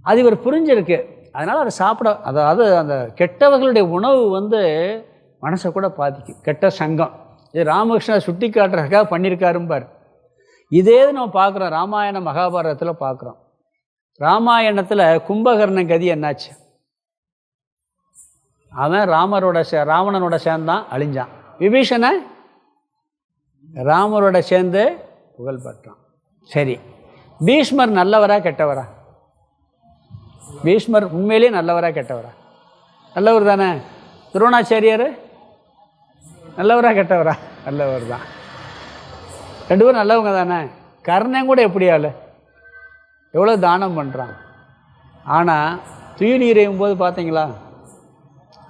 அது இவர் புரிஞ்சிருக்கு. அதனால் அதை அதாவது அந்த கெட்டவர்களுடைய உணவு மனசை கூட பாதிக்கும். கெட்ட சங்கம் இது ராமகிருஷ்ணர் சுட்டி காட்டுறதுக்காக பண்ணியிருக்காரும்பார். இதே நம்ம பார்க்குறோம், ராமாயண மகாபாரதத்தில் பார்க்குறோம். ராமாயணத்தில் கும்பகர்ணன் கதி என்னாச்சு? அவன் ராவணனோட சேர்ந்தான், அழிஞ்சான். விபீஷண ராமரோட சேர்ந்து புகழ் பெற்றான். சரி, பீஷ்மர் நல்லவரா கெட்டவரா? பீஷ்மர் உண்மையிலே நல்லவரா கெட்டவரா? நல்லவர் தானே. துரோணாச்சாரியார் நல்லவரா கெட்டவரா? நல்லவர் தான். 2 பேரும் நல்லவங்க தானே. கர்ணன் கூட எப்படி ஆள், எவ்வளோ தானம் பண்ணுறான். ஆனால் துயிலீரையும் போது பார்த்தீங்களா,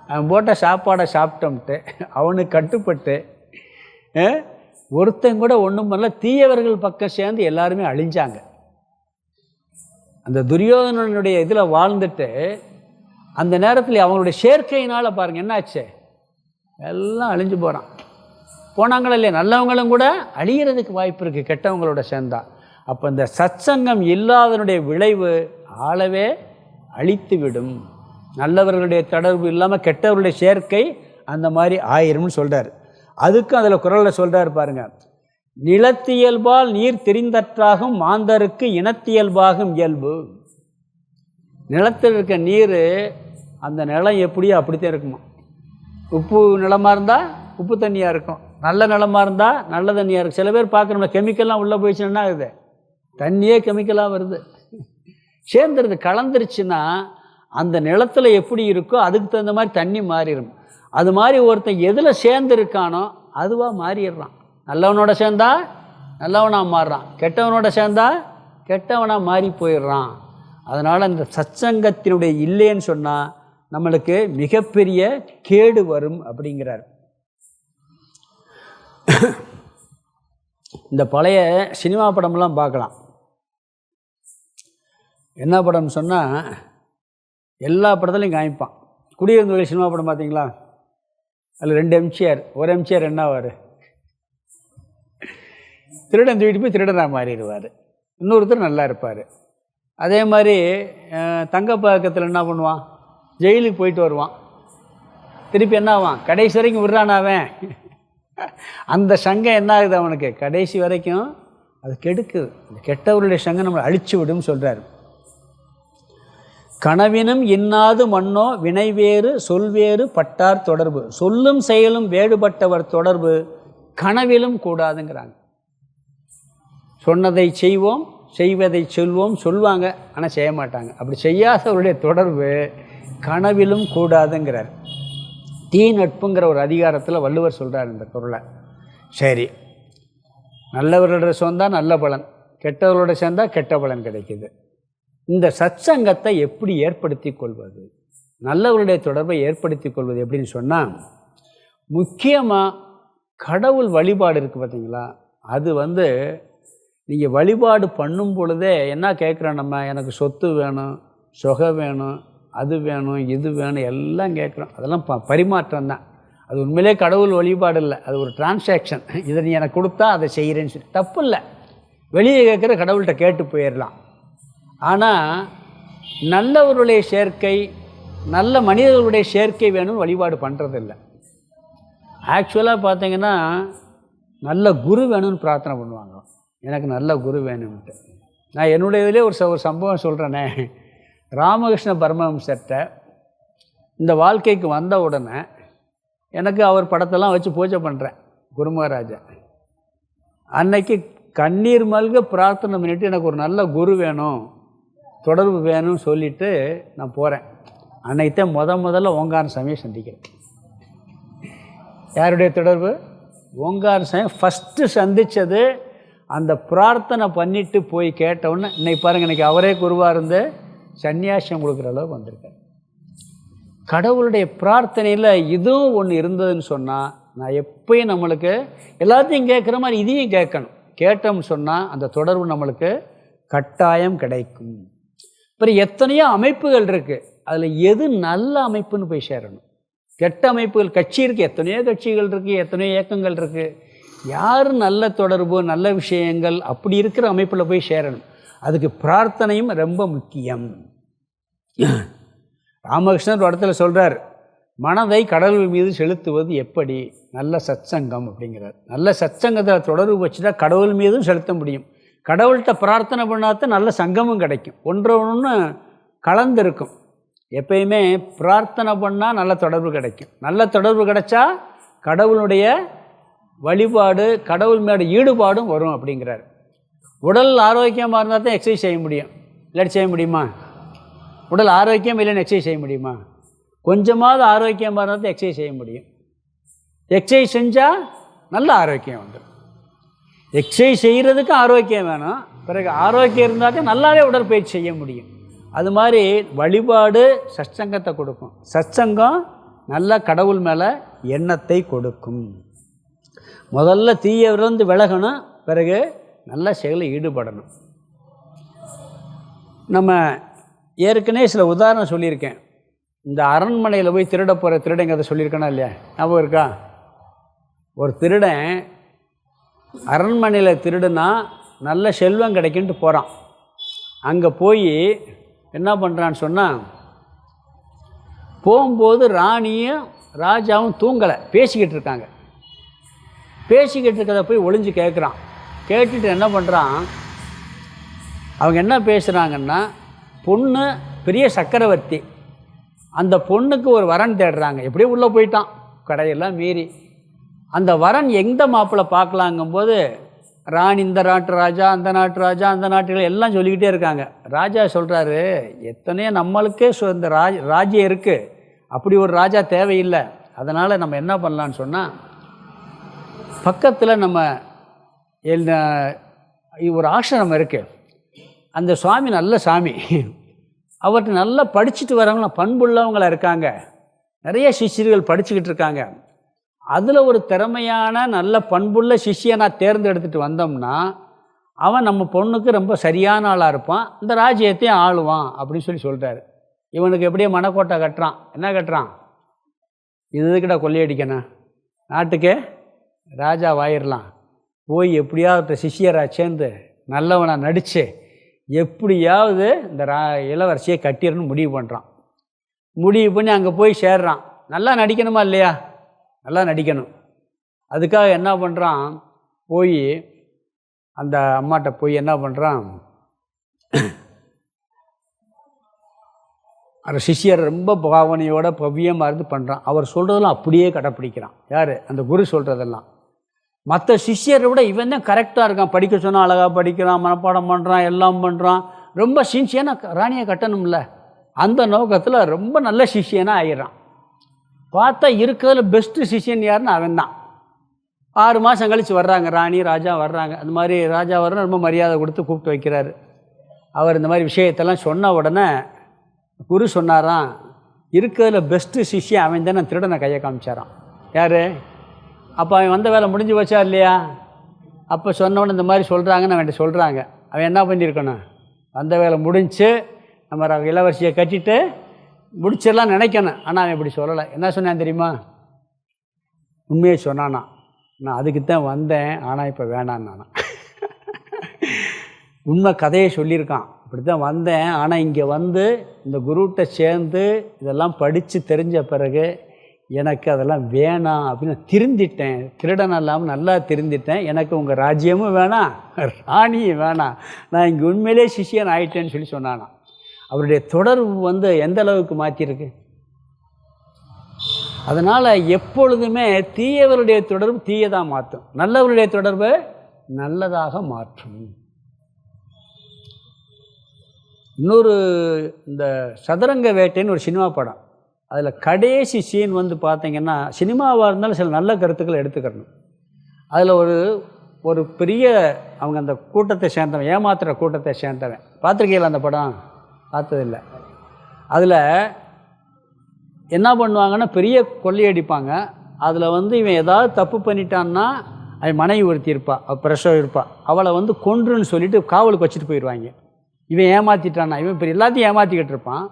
அவன் போட்ட சாப்பாடை சாப்பிட்டோம்ட்டு அவனுக்கு கட்டுப்பட்டு ஒருத்தன் கூட ஒன்றும் பண்ணல. தீயவர்கள் பக்கம் சேர்ந்து எல்லாருமே அழிஞ்சாங்க. அந்த துரியோதனனுடைய இதில் வாழ்ந்துட்டு அந்த நேரத்தில் அவங்களுடைய சேர்க்கையினால் பாருங்கள் என்னாச்சு, எல்லாம் அழிஞ்சு போனாங்களா இல்லையா? நல்லவங்களும் கூட அழிகிறதுக்கு வாய்ப்பு இருக்குது கெட்டவங்களோட சேர்ந்தா. அப்போ இந்த சத்சங்கம் இல்லாதனுடைய விளைவு ஆளவே அழித்து விடும். நல்லவர்களுடைய தொடர்பு இல்லாமல் கெட்டவர்களுடைய சேர்க்கை அந்த மாதிரி ஆயிரும்னு சொல்கிறார். அதுக்கும் அதில் குறளில் சொல்கிறார் பாருங்கள், நிலத்தியல்பால் நீர் தெரிந்தற்றாகும் மாந்தருக்கு இனத்தியல்பாகும் இயல்பு. நிலத்தில் இருக்க நீர் அந்த நிலம் எப்படியோ அப்படித்தான் இருக்குமா. உப்பு நிலமாக இருந்தால் உப்பு தண்ணியாக இருக்கும், நல்ல நிலமாக இருந்தால் நல்ல தண்ணியாக இருக்கும். சில பேர் பார்க்குறோம்ல, கெமிக்கல்லாம் உள்ளே போயிடுச்சுன்னா ஆகுது, தண்ணியே கெமிக்கலாக வருது, சேர்ந்துருது. கலந்துருச்சுன்னா அந்த நிலத்தில் எப்படி இருக்கோ அதுக்கு தகுந்த மாதிரி தண்ணி மாறிடும். அது மாதிரி ஒருத்தன் எதில் சேர்ந்துருக்கானோ அதுவாக மாறிடுறான். நல்லவனோட சேர்ந்தா நல்லவனாக மாறுறான், கெட்டவனோட சேர்ந்தா கெட்டவனாக மாறி போயிடுறான். அதனால் இந்த சத்சங்கத்தினுடைய இல்லைன்னு சொன்னால் நம்மளுக்கு மிகப்பெரிய கேடு வரும் அப்படிங்கிறார். இந்த பழைய சினிமா படம்லாம் பார்க்கலாம். என்ன படம்னு சொன்னால் எல்லா படத்துலையும் காமிப்பான். குடியிருந்த சினிமா படம் பார்த்தீங்களா? அதில் 2 எம்ஜிஆர், ஒரு எம்ஜிஆர் என்னவார், திருடன் தூக்கிட்டு போய் திருடனாக மாறிடுவார், இன்னொருத்தர் நல்லா இருப்பார். அதே மாதிரி தங்கப்பழக்கத்தில் என்ன பண்ணுவான், ஜெயிலுக்கு போயிட்டு வருவான், திருப்பி என்ன ஆவான், கடைசி வரைக்கும் விடுறானாவன். அந்த சங்கம் என்ன ஆகுது அவனுக்கு, கடைசி வரைக்கும் அது கெடுக்குது. அந்த கெட்டவருடைய சங்கம் நம்மளை அழிச்சு விடும் சொல்கிறார். கனவினும் இன்னாது மண்ணோ வினைவேறு சொல்வேறு பட்டார் தொடர்பு, சொல்லும் செயலும் வேறுபட்டவர் தொடர்பு கனவிலும் கூடாதுங்கிறாங்க. சொன்னதை செய்வோம், செய்வதை சொல்வோம் சொல்லுவாங்க, ஆனால் செய்ய மாட்டாங்க. அப்படி செய்யாதவருடைய தொடர்பு கனவிலும் கூடாதுங்கிறார். தீ நட்புங்கிற ஒரு அதிகாரத்தில் வள்ளுவர் சொல்கிறார் இந்த பொருளை. சரி, நல்லவர்களோட சேர்ந்தால் நல்ல பலன், கெட்டவர்களோட சேர்ந்தால் கெட்ட பலன் கிடைக்கிது. இந்த சத்சங்கத்தை எப்படி ஏற்படுத்தி கொள்வது, நல்லவருடைய தொடர்பை ஏற்படுத்தி கொள்வது எப்படின்னு சொன்னால், முக்கியமாக கடவுள் வழிபாடு இருக்குது பார்த்தீங்களா, அது நீங்கள் வழிபாடு பண்ணும் பொழுதே என்ன கேட்குறோம் நம்ம, எனக்கு சொத்து வேணும், சொகை வேணும், அது வேணும், இது வேணும், எல்லாம் கேட்குறோம். அதெல்லாம் பரிமாற்றம் தான். அது உண்மையிலே கடவுள் வழிபாடு இல்லை, அது ஒரு டிரான்சாக்ஷன். இதை நீ எனக்கு கொடுத்தா அதை செய்கிறேன்னு சொல்லி தப்பு இல்லை, வெளியே கேட்குற கடவுள்கிட்ட கேட்டு போயிடலாம். ஆனால் நல்லவர்களுடைய சேர்க்கை, நல்ல மனிதர்களுடைய சேர்க்கை வேணும்னு வழிபாடு பண்ணுறதில்லை. ஆக்சுவலாக பார்த்தீங்கன்னா நல்ல குரு வேணும்னு பிரார்த்தனை பண்ணுவாங்க, எனக்கு நல்ல குரு வேணும்ன்ட்டு. நான் என்னுடைய இதிலே ஒரு சம்பவம் சொல்கிறேனே. ராமகிருஷ்ண பரமஹம்சர்கிட்ட இந்த வாழ்க்கைக்கு வந்த உடனே எனக்கு அவர் படத்தெல்லாம் வச்சு பூஜை பண்ணுறேன், குருமகாராஜா. அன்னைக்கு கண்ணீர் மல்க பிரார்த்தனை பண்ணிவிட்டு எனக்கு ஒரு நல்ல குரு வேணும், தொடர்பு வேணும்னு சொல்லிவிட்டு நான் போகிறேன். அன்னைக்கு முதல்ல ஓங்கார சாமியை சந்திக்கிறேன். யாருடைய தொடர்பு? ஓங்கார சாமி ஃபஸ்ட்டு சந்தித்தது. அந்த பிரார்த்தனை பண்ணிவிட்டு போய் கேட்டவுடனே இன்னைக்கு பாருங்கள், இன்றைக்கி அவரே குருவாக இருந்து சன்னியாசம் கொடுக்குற அளவுக்கு வந்திருக்கார். கடவுளுடைய பிரார்த்தனையில் இதுவும் ஒன்று இருந்ததுன்னு சொன்னால், நான் எப்பயும் நம்மளுக்கு எல்லாத்தையும் கேட்குற மாதிரி இதையும் கேட்கணும். கேட்டோம்னு சொன்னால் அந்த தொடர்பு நம்மளுக்கு கட்டாயம் கிடைக்கும். அப்புறம் எத்தனையோ அமைப்புகள் இருக்குது, அதில் எது நல்ல அமைப்புன்னு போய் சேரணும். கெட்ட அமைப்புகள், கட்சி இருக்குது, எத்தனையோ கட்சிகள் இருக்குது, எத்தனையோ இயக்கங்கள் இருக்குது. யார் நல்ல தொடர்பு, நல்ல விஷயங்கள் அப்படி இருக்கிற அமைப்பில் போய் சேரணும். அதுக்கு பிரார்த்தனையும் ரொம்ப முக்கியம். ராமகிருஷ்ணன் ஒரு இடத்துல சொல்கிறார், மனதை கடவுள் மீது செலுத்துவது எப்படி? நல்ல சத்சங்கம் அப்படிங்கிறார். நல்ல சத்சங்கத்தில் தொடர்பு வச்சுட்டா கடவுள் மீதும் செலுத்த முடியும். கடவுள்கிட்ட பிரார்த்தனை பண்ணாதான் நல்ல சங்கமும் கிடைக்கும். ஒன்று கலந்துருக்கும். எப்பயுமே பிரார்த்தனை பண்ணால் நல்ல தொடர்பு கிடைக்கும். நல்ல தொடர்பு கிடைச்சா கடவுளுடைய வழிபாடு, கடவுள் மேலே ஈடுபாடும் வரும் அப்படிங்கிறார். உடல் ஆரோக்கியமாக இருந்தால் தான் எக்ஸசைஸ் செய்ய முடியும், இல்லாட்டி செய்ய முடியுமா? உடல் ஆரோக்கியம் இல்லைன்னு எக்ஸசைஸ் செய்ய முடியுமா? கொஞ்சமாவது ஆரோக்கியமாக இருந்தால் தான் எக்ஸசைஸ் செய்ய முடியும். எக்ஸசைஸ் செஞ்சால் நல்ல ஆரோக்கியம் வந்துடும். எக்ஸசைஸ் செய்கிறதுக்கு ஆரோக்கியம் வேணும், பிறகு ஆரோக்கியம் இருந்தால் தான் நல்லாவே உடற்பயிற்சி செய்ய முடியும். அது மாதிரி வழிபாடு சத்சங்கத்தை கொடுக்கும். சத்சங்கம் நல்ல கடவுள் மேலே எண்ணத்தை கொடுக்கும். முதல்ல தீயவிலிருந்து விலகணும், பிறகு நல்ல செயலில் ஈடுபடணும். நம்ம ஏற்கனவே சில உதாரணம் சொல்லியிருக்கேன். இந்த அரண்மனையில் போய் திருட போகிற திருடங்கிறத சொல்லியிருக்கேனா இல்லையா? ஞாபகம் இருக்கா? ஒரு திருடன் அரண்மனையில் திருடுனா நல்ல செல்வம் கிடைக்குன்ட்டு போகிறான். அங்கே போய் என்ன பண்ணுறான்னு சொன்னால், போகும்போது ராணியும் ராஜாவும் தூங்கலை, பேசிக்கிட்டு இருக்காங்க. பேசிக்கிட்டு இருக்கிறத போய் ஒளிஞ்சு கேட்குறான். கேட்டுட்டு என்ன பண்ணுறான், அவங்க என்ன பேசுகிறாங்கன்னா, பொண்ணு பெரிய சக்கரவர்த்தி. அந்த பொண்ணுக்கு ஒரு வரன் தேடுறாங்க. எப்படியோ உள்ளே போயிட்டான் கடையெல்லாம் மீறி. அந்த வரன் எந்த மாப்பிள்ளை பார்க்கலாங்கும்போது ராணி இந்த நாட்டு ராஜா, அந்த நாட்டு ராஜா, அந்த நாட்டுகள் எல்லாம் சொல்லிக்கிட்டே இருக்காங்க. ராஜா சொல்கிறாரு, எத்தனையோ நம்மளுக்கே இந்த ராஜ்யம் இருக்குது, அப்படி ஒரு ராஜா தேவையில்லை. அதனால் நம்ம என்ன பண்ணலான்னு சொன்னால், பக்கத்தில் நம்ம ஒரு ஆசிரமம் இருக்குது. அந்த சுவாமி நல்ல சாமி, அவர்கிட்ட நல்லா படிச்சுட்டு வரவங்கள பண்புள்ளவங்களாக இருக்காங்க, நிறைய சிஷ்யர்கள் படிச்சுக்கிட்டு இருக்காங்க. அதில் ஒரு திறமையான நல்ல பண்புள்ள சிஷ்யை நான் தேர்ந்தெடுத்துட்டு வந்தோம்னா அவன் நம்ம பொண்ணுக்கு ரொம்ப சரியான ஆளாக இருப்பான், இந்த ராஜ்யத்தையும் ஆளுவான் அப்படின்னு சொல்லிட்டாரு. இவனுக்கு எப்படியே மனக்கோட்டை கட்டுறான். என்ன கட்டுறான்? இதுக்கிட்ட கொள்ளையடிக்கணும், நாட்டுக்கே ராஜா வாயிடலாம், போய் எப்படியாவது சிஷியராக சேர்ந்து நல்லவனாக நடித்து எப்படியாவது இந்த இளவரசியை கட்டிடணும்னு முடிவு பண்ணுறான். முடிவு பண்ணி அங்கே போய் சேர்றான். நல்லா நடிக்கணுமா இல்லையா? நல்லா நடிக்கணும். அதுக்காக என்ன பண்ணுறான், போய் அந்த அம்மாட்ட போய் என்ன பண்ணுறான், அந்த சிஷியர் ரொம்ப பாவனையோட பவ்யமாக இருந்து பண்ணுறான். அவர் சொல்கிறதெல்லாம் அப்படியே கடைப்பிடிக்கிறான். யார்? அந்த குரு சொல்கிறதெல்லாம். மற்ற சிஷியரை விட இவன் தான் கரெக்டாக இருக்கான். படிக்க சொன்னால் அழகாக படிக்கிறான், மனப்பாடம் பண்ணுறான், எல்லாம் பண்ணுறான். ரொம்ப சின்சியனாக ராணியை கட்டணும்ல, அந்த நோக்கத்தில் ரொம்ப நல்ல சிஷியனாக ஆகிடுறான். பார்த்தா இருக்கிறதுல பெஸ்ட்டு சிஷியன் யாருன்னு அவன் தான். 6 மாதம் கழித்து வர்றாங்க, ராணி ராஜா வர்றாங்க. அந்த மாதிரி ராஜா வர்ற ரொம்ப மரியாதை கொடுத்து கூப்பிட்டு வைக்கிறாரு. அவர் இந்த மாதிரி விஷயத்தெல்லாம் சொன்ன உடனே குரு சொன்னாராம், இருக்கிறதுல பெஸ்ட்டு சிஷியன் அவன் தான். திருடனை கையை காமிச்சாரான். யார்? அப்போ அவன் வந்த வேலை முடிஞ்சு வச்சா இல்லையா? அப்போ சொன்னவொடனே இந்த மாதிரி சொல்கிறாங்கன்னு அவன்கிட்ட சொல்கிறாங்க. அவன் என்ன பண்ணியிருக்கணும், வந்த வேலை முடிஞ்சு நம்ம இளவரசியை கட்டிட்டு முடிச்சிடலாம் நினைக்கணும். ஆனால் அவன் இப்படி சொல்லலை. என்ன சொன்னான் தெரியுமா? உண்மையை சொன்னானா, நான் அதுக்குத்தான் வந்தேன், ஆனால் இப்போ வேணான்னு நானா. உண்மை கதையை சொல்லியிருக்கான். இப்படி தான் வந்தேன், ஆனால் இங்கே வந்து இந்த குருகிட்ட சேர்ந்து இதெல்லாம் படித்து தெரிஞ்ச பிறகு எனக்கு அதெல்லாம் வேணாம் அப்படின்னு திருந்திட்டேன். திருடன் இல்லாமல் நல்லா திருந்திட்டேன். எனக்கு உங்கள் ராஜ்யமும் வேணாம், ராணியும் வேணாம், நான் இங்கே உண்மையிலே சிஷியன் ஆகிட்டேன்னு சொன்னானா. அவருடைய தொடர்பு வந்து எந்த அளவுக்கு மாற்றிருக்கு. அதனால் எப்பொழுதுமே தீயவருடைய தொடர்பு தீயதாக மாற்றும், நல்லவருடைய தொடர்பு நல்லதாக மாற்றும். இன்னொரு இந்த சதுரங்க வேட்டைன்னு ஒரு சினிமா படம், அதில் கடைசி சீன் வந்து பார்த்திங்கன்னா, சினிமாவாக இருந்தாலும் சில நல்ல கருத்துக்களை எடுத்துக்கணும். அதில் ஒரு பெரிய அவங்க அந்த கூட்டத்தை சேர்ந்தவன், ஏமாத்துகிற கூட்டத்தை சேர்ந்தவன். பார்த்துருக்கீங்களா அந்த படம்? பார்த்ததில்லை. அதில் என்ன பண்ணுவாங்கன்னா, பெரிய கொள்ளையடிப்பாங்க. அதில் வந்து இவன் ஏதாவது தப்பு பண்ணிட்டான்னா அவன் மனைவி ஒருத்தி இருப்பாள், பிரசவம் இருப்பாள், அவளை வந்து கொன்றுன்னு சொல்லிவிட்டு காவலுக்கு வச்சுட்டு போயிடுவாங்க. இவன் ஏமாற்றிட்டான்னா, இவன் இப்போ எல்லாத்தையும் ஏமாற்றிக்கிட்டு இருப்பான்.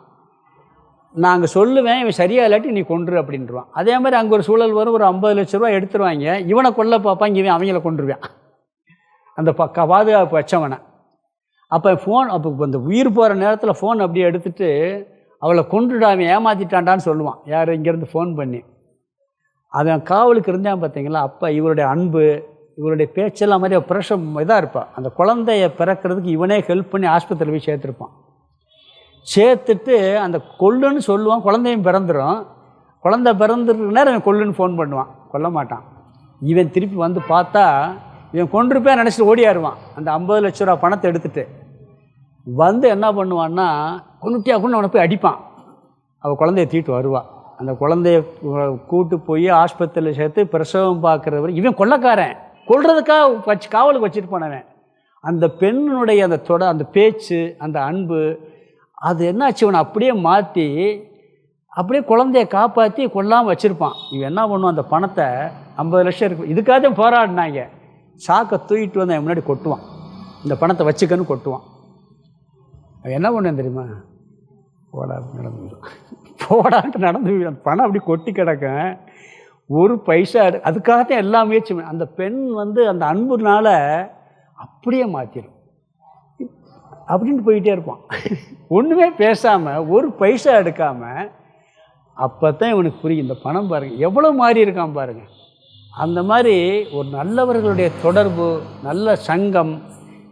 நான் அங்கே சொல்லுவேன், இவன் சரியாக இல்லாட்டி நீ கொன்று அப்படின்ட்டுருவான். அதே மாதிரி அங்கே ஒரு சூழல் வரும், ஒரு 50 லட்ச ரூபா எடுத்துருவாங்க, இவனை கொல்ல பார்ப்பாங்க, இவன் அவங்கள கொண்டுருவான், அந்த பாதுகாப்பு வச்சவனை. அப்போ அந்த உயிர் போகிற நேரத்தில் ஃபோன் அப்படியே எடுத்துகிட்டு அவளை கொண்டுடா, அவன் ஏமாற்றிட்டான்டான்னு சொல்லுவான். யார்? இங்கேருந்து ஃபோன் பண்ணி. அவன் காவலுக்கு இருந்தான் பார்த்தீங்களா. அப்போ இவருடைய அன்பு, இவருடைய பேச்செல்லாம் மாதிரி பிரஷம் இதாக இருப்பாள். அந்த குழந்தைய பிறக்கிறதுக்கு இவனே ஹெல்ப் பண்ணி ஆஸ்பத்திரியில் போய் சேர்த்துருப்பான். சேர்த்துட்டு அந்த கொல்லுன்னு சொல்லுவான், குழந்தையும் பிறந்துடும். குழந்தை பிறந்துருக்கு நேரம் இவன் கொல்லுன்னு ஃபோன் பண்ணுவான், கொல்ல மாட்டான். இவன் திருப்பி வந்து பார்த்தா இவன் கொண்டிருப்பேன் நினச்சிட்டு ஓடியாருவான். அந்த 50 லட்ச ரூபா பணத்தை எடுத்துகிட்டு வந்து என்ன பண்ணுவான்னா, கொண்டுட்டியா கொண்டு அவனை போய் அடிப்பான். அவள் குழந்தைய தூக்கிட்டு வருவாள். அந்த குழந்தைய கூட்டு போய் ஆஸ்பத்திரியில் சேர்த்து பிரசவம் பார்க்குறவர் இவன் கொள்ளைக்காரன், கொல்றதுக்காக காவலுக்கு வச்சுட்டு போனவன். அந்த பெண்ணுடைய அந்த பேச்சு, அந்த அன்பு, அது என்னாச்சு, இவனை அப்படியே மாற்றி அப்படியே குழந்தைய காப்பாற்றி கொல்லாமல் வச்சுருப்பான். இவன் என்ன பண்ணுவான், அந்த பணத்தை 50 லட்சம் இருக்கும், இதுக்காக போராடினாங்க. சாக்கை தூக்கிட்டு வந்து அவன் முன்னாடி கொட்டுவான், இந்த பணத்தை வச்சுக்கன்னு கொட்டுவான். அவன் என்ன பண்ணுவேன் தெரியுமா? போடான்ட்டு நடந்து பணம் அப்படி கொட்டி கிடக்கும், ஒரு பைசா அதுக்காகத்தான் எல்லா முயற்சியுமே. அந்த பெண் வந்து அந்த அன்புனால அப்படியே மாற்றிடும் அப்படின்ட்டு போயிட்டே இருப்பான், ஒன்றுமே பேசாமல், ஒரு பைசா எடுக்காமல். அப்போ தான் இவனுக்கு புரியும், இந்த பணம் பாருங்கள் எவ்வளோ மாறி இருக்கான் பாருங்கள். அந்த மாதிரி ஒரு நல்லவர்களுடைய தொடர்பு, நல்ல சங்கம்,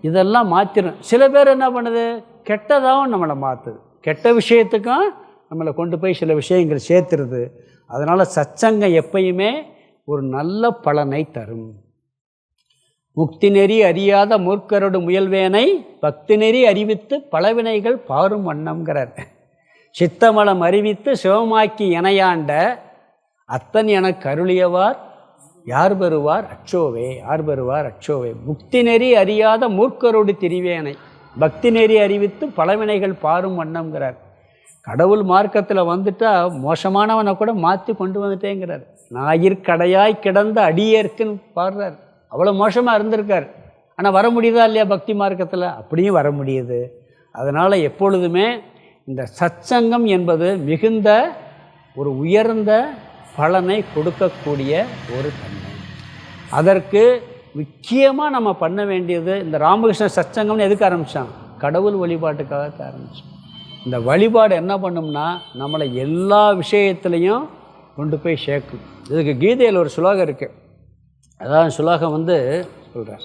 இதெல்லாம் மாற்றிடும். சில பேர் என்ன பண்ணுது, கெட்டதாகவும் நம்மளை மாற்றுது. கெட்ட விஷயத்துக்கும் நம்மளை கொண்டு போய் சில விஷயங்கள் சேர்த்துருது. அதனால் சத்சங்கம் எப்பயுமே ஒரு நல்ல பலனை தரும். முக்தி நெறி அறியாத மூர்க்கரோடு முயல்வேனை பக்தி நெறி அறிவித்து பலவினைகள் பாரும் வண்ணம்ங்கிறார். சித்தமலம் அறிவித்து சிவமாக்கி இணையாண்ட அத்தன் என கருளியவார் யார் பெறுவார் அச்சோவே, யார் பெறுவார் அச்சோவே. முக்தி நெறி அறியாத மூர்க்கரோடு திரிவேனை பக்தி நெறி அறிவித்து பலவினைகள் பாரும் வண்ணம்ங்கிறார். கடவுள் மார்க்கத்தில் வந்துட்டால் மோசமானவனை கூட மாற்றி கொண்டு வந்துட்டேங்கிறார். ஞாயிற்கடையாய் கிடந்த அடியேற்குன்னு பாடுறார். அவ்வளோ மோசமாக இருந்திருக்கார். ஆனால் வர முடியுதா இல்லையா பக்தி மார்க்கத்தில்? அப்படியும் வர முடியுது. அதனால் எப்பொழுதுமே இந்த சத்சங்கம் என்பது மிகுந்த ஒரு உயர்ந்த பலனை கொடுக்கக்கூடிய ஒரு தன்மை. அதற்கு முக்கியமாக நம்ம பண்ண வேண்டியது, இந்த ராமகிருஷ்ண சத்சங்கம்னு எதுக்கு ஆரம்பித்தான்? கடவுள் வழிபாட்டுக்காக ஆரம்பித்தோம். இந்த வழிபாடு என்ன பண்ணும்னா நம்மளை எல்லா விஷயத்துலையும் கொண்டு போய் சேர்க்கும். இதுக்கு கீதையில் ஒரு சுலோகம் இருக்குது. அதான் சுலோகம் சொல்கிறேன்.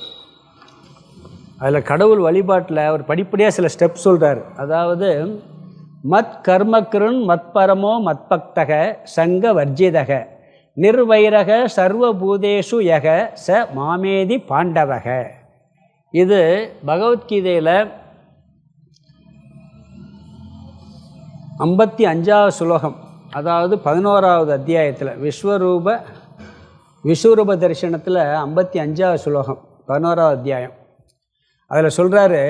அதில் கடவுள் வழிபாட்டில் ஒரு படிப்படியாக சில ஸ்டெப் சொல்கிறார். அதாவது மத் கர்மக்கிருன் மத்பரமோ மத்பக்தக சங்க வர்ஜிதக நிர்வைரக சர்வபூதேஷு யக ச மாமேதி பாண்டவக. இது பகவத்கீதையில் 55வது சுலோகம், அதாவது 11வது அத்தியாயத்தில் விஸ்வரூப தரிசனத்தில் 55வது சுலோகம் 11வது அத்தியாயம். அதில் சொல்கிறாரு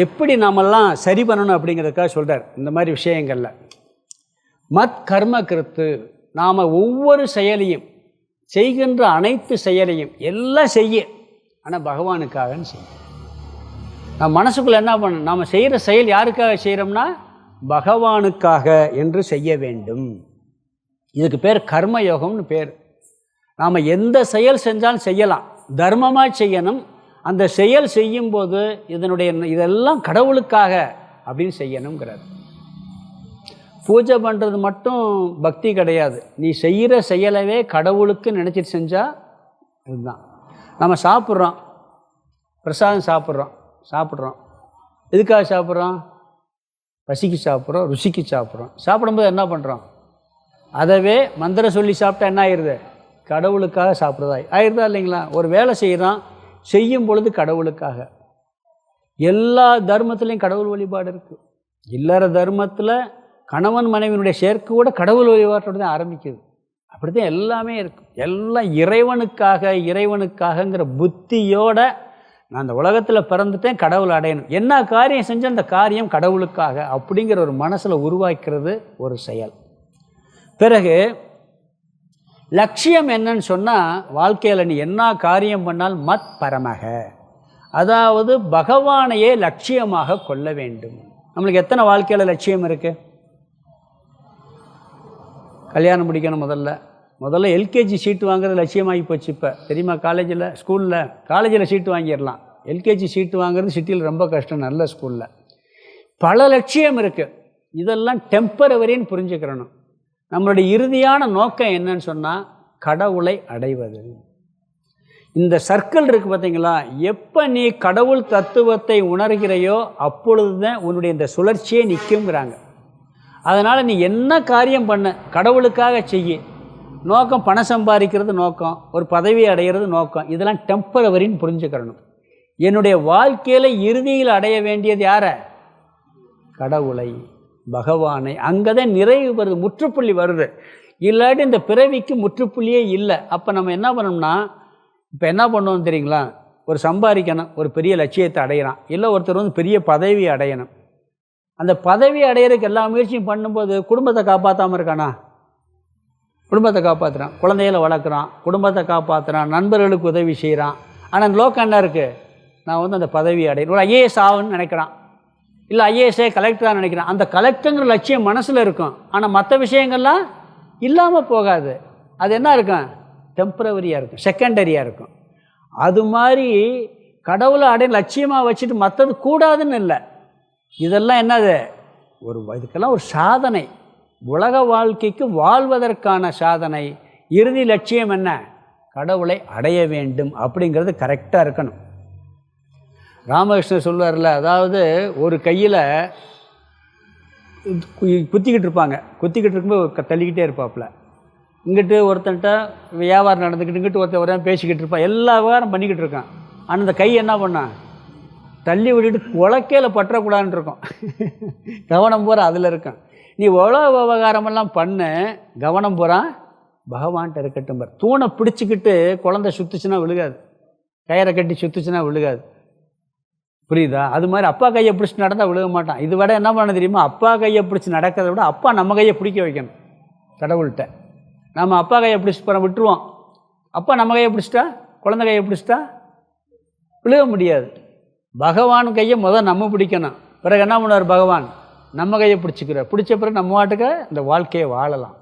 எப்படி நாமெல்லாம் சரி பண்ணணும் அப்படிங்கிறதுக்காக சொல்கிறார். இந்த மாதிரி விஷயங்களில் மத் கர்ம கிருத்து, நாம் ஒவ்வொரு செயலையும் செய்கின்ற அனைத்து செயலையும் எல்லாம் செய்ய, ஆனால் பகவானுக்காகன்னு செய்ய. நம்ம மனசுக்குள்ளே என்ன பண்ணணும்? நாம் செய்கிற செயல் யாருக்காக செய்கிறோம்னா பகவானுக்காக என்று செய்ய வேண்டும். இதுக்கு பேர் கர்மயோகம்னு பேர். நாம் எந்த செயல் செஞ்சாலும் செய்யலாம், தர்மமாக செய்யணும். அந்த செயல் செய்யும்போது இதெல்லாம் கடவுளுக்காக அப்படின்னு செய்யணுங்கிறார். பூஜை பண்ணுறது மட்டும் பக்தி கிடையாது. நீ செய்கிற செயலவே கடவுளுக்கு நினச்சிட்டு செஞ்சால் இதுதான். நம்ம சாப்பிட்றோம், பிரசாதம் சாப்பிட்றோம். எதுக்காக சாப்பிட்றோம்? பசிக்கு சாப்பிட்றோம், ருசிக்கு சாப்பிட்றோம். சாப்பிடும்போது என்ன பண்ணுறோம்? அதவே மந்திரம் சொல்லி சாப்பிட்டா என்ன ஆயிடுது? கடவுளுக்காக சாப்பிட்றதா ஆயிடுதா இல்லைங்களா? ஒரு வேலை செய்யும் பொழுது கடவுளுக்காக. எல்லா தர்மத்துலேயும் கடவுள் வழிபாடு இருக்குது. இல்லற தர்மத்தில் கணவன் மனைவியினுடைய சேர்க்கை கூட கடவுள் வழிபாட்டோடு தான் ஆரம்பிக்குது. அப்படி தான் எல்லாமே இருக்குது. எல்லாம் இறைவனுக்காகங்கிற புத்தியோட நான் அந்த உலகத்தில் பிறந்துட்டேன், கடவுள் அடையணும். என்ன காரியம் செஞ்சால் அந்த காரியம் கடவுளுக்காக அப்படிங்கிற ஒரு மனசில் உருவாக்கிறது ஒரு செயல். பிறகு லட்சியம் என்னன்னு சொன்னால், வாழ்க்கையில் நீ என்ன காரியம் பண்ணால் மத் பரமக, அதாவது பகவானையே லட்சியமாக கொள்ள வேண்டும். நம்மளுக்கு எத்தனை வாழ்க்கையில் லட்சியம் இருக்குது? கல்யாணம் முடிக்கணும். முதல்ல எல்கேஜி சீட்டு வாங்குறது லட்சியமாகி போச்சு. இப்போ தெரியுமா? காலேஜில் சீட்டு வாங்கிடலாம். எல்கேஜி சீட்டு வாங்குறது சிட்டியில் ரொம்ப கஷ்டம். நல்ல ஸ்கூலில் பல லட்சியம் இருக்குது. இதெல்லாம் டெம்பரவரின்னு புரிஞ்சுக்கிறணும். நம்மளுடைய இறுதியான நோக்கம் என்னன்னு சொன்னால் கடவுளை அடைவது. இந்த சர்க்கிள் இருக்குது பார்த்தீங்களா? எப்போ நீ கடவுள் தத்துவத்தை உணர்கிறையோ அப்பொழுது தான் உன்னுடைய இந்த சுழற்சியே நிற்குங்கிறாங்க. அதனால் நீ என்ன காரியம் பண்ண கடவுளுக்காக செய்ய. நோக்கம் பணம் சம்பாதிக்கிறது நோக்கம், ஒரு பதவி அடைகிறது நோக்கம். இதெல்லாம் டெம்பரவரின்னு புரிஞ்சுக்கிறணும். என்னுடைய வாழ்க்கையில் இறுதியில் அடைய வேண்டியது யாரை? கடவுளை, பகவானை. அங்கே தான் நிறைவு வருது, முற்றுப்புள்ளி வருது. இல்லாட்டி இந்த பிறவிக்கு முற்றுப்புள்ளியே இல்லை. அப்போ நம்ம என்ன பண்ணோம்னா, இப்போ என்ன பண்ணுவோம் தெரியுங்களா? ஒரு சம்பாதிக்கணும், ஒரு பெரிய லட்சியத்தை அடையலாம். இல்லை ஒருத்தர் பெரிய பதவி அடையணும். அந்த பதவி அடையிறதுக்கு எல்லா முயற்சியும் பண்ணும்போது குடும்பத்தை காப்பாற்றாமல் இருக்கானா? குடும்பத்தை காப்பாற்றுறான், குழந்தைகளை வளர்க்குறான், குடும்பத்தை காப்பாற்றுறான், நண்பர்களுக்கு உதவி செய்கிறான். ஆனால் நோக்கம் என்ன இருக்குது? நான் அந்த பதவி அடையணும், ஒரு ஐஏஎஸ் ஆகுன்னு நினைக்கிறான். இல்லை ஐஏஎஸ்ஏ கலெக்டராக நினைக்கிறான். அந்த கலெக்டருங்கிற லட்சியம் மனசில் இருக்கும். ஆனால் மற்ற விஷயங்கள்லாம் இல்லாமல் போகாது. அது என்ன இருக்கும்? டெம்பரவரியாக இருக்கும், செகண்டரியாக இருக்கும். அது மாதிரி கடவுளை அடைய லட்சியமாக வச்சுட்டு மற்றது கூடாதுன்னு இல்லை. இதெல்லாம் என்னது? இதுக்கெல்லாம் ஒரு சாதனை. உலக வாழ்க்கைக்கு வாழ்வதற்கான சாதனை. இறுதி லட்சியம் என்ன? கடவுளை அடைய வேண்டும் அப்படிங்கிறது கரெக்டாக இருக்கணும். ராமகிருஷ்ணர் சொல்லுவார்ல, அதாவது ஒரு கையில் குத்திக்கிட்டு இருப்பாங்க, குத்திக்கிட்டு இருக்கும்போது தள்ளிக்கிட்டே இருப்பாப்புல. இங்கிட்டு ஒருத்தன்ட்ட வியாபாரம் நடந்துக்கிட்டு, இங்கிட்டு ஒருத்தன் பேசிக்கிட்டு இருப்பான், எல்லா விவகாரம் பண்ணிக்கிட்டு இருக்கான். ஆனால் அந்த கை என்ன பண்ணான், தள்ளி விட்டுட்டு உலக்கையில் பற்றக்கூடாதுன்னு இருக்கும். கவனம் பூரா அதில் இருக்கும். நீ உலக விவகாரமெல்லாம் பண்ண, கவனம் பூரா பகவான்கிட்ட இருக்கட்டும். தூணை பிடிச்சிக்கிட்டு குழந்தை சுற்றுச்சுன்னா விழுகாது, கயிறை கட்டி சுற்றுச்சுன்னா விழுகாது. புரியுதா? அது மாதிரி அப்பா கையை பிடிச்சி நடந்தால் விழுக மாட்டான். இது விட என்ன பண்ண தெரியுமா, அப்பா கையை பிடிச்சி நடக்கிறத விட அப்பா நம்ம கையை பிடிக்க வைக்கணும் கடவுள்கிட்ட. நம்ம அப்பா கையை பிடிச்சி போகிறோம் விட்டுருவோம். அப்பா நம்ம கையை பிடிச்சிட்டா, குழந்தை கையை பிடிச்சிட்டா விழுக முடியாது. பகவான் கையை முதல் நம்ம பிடிக்கணும். பிறகு என்ன பண்ணுவார் பகவான், நம்ம கையை பிடிச்சிக்கிறார். பிடிச்ச பிறகு நம்ம வாட்டுக்க இந்த வாழ்க்கையை வாழலாம்.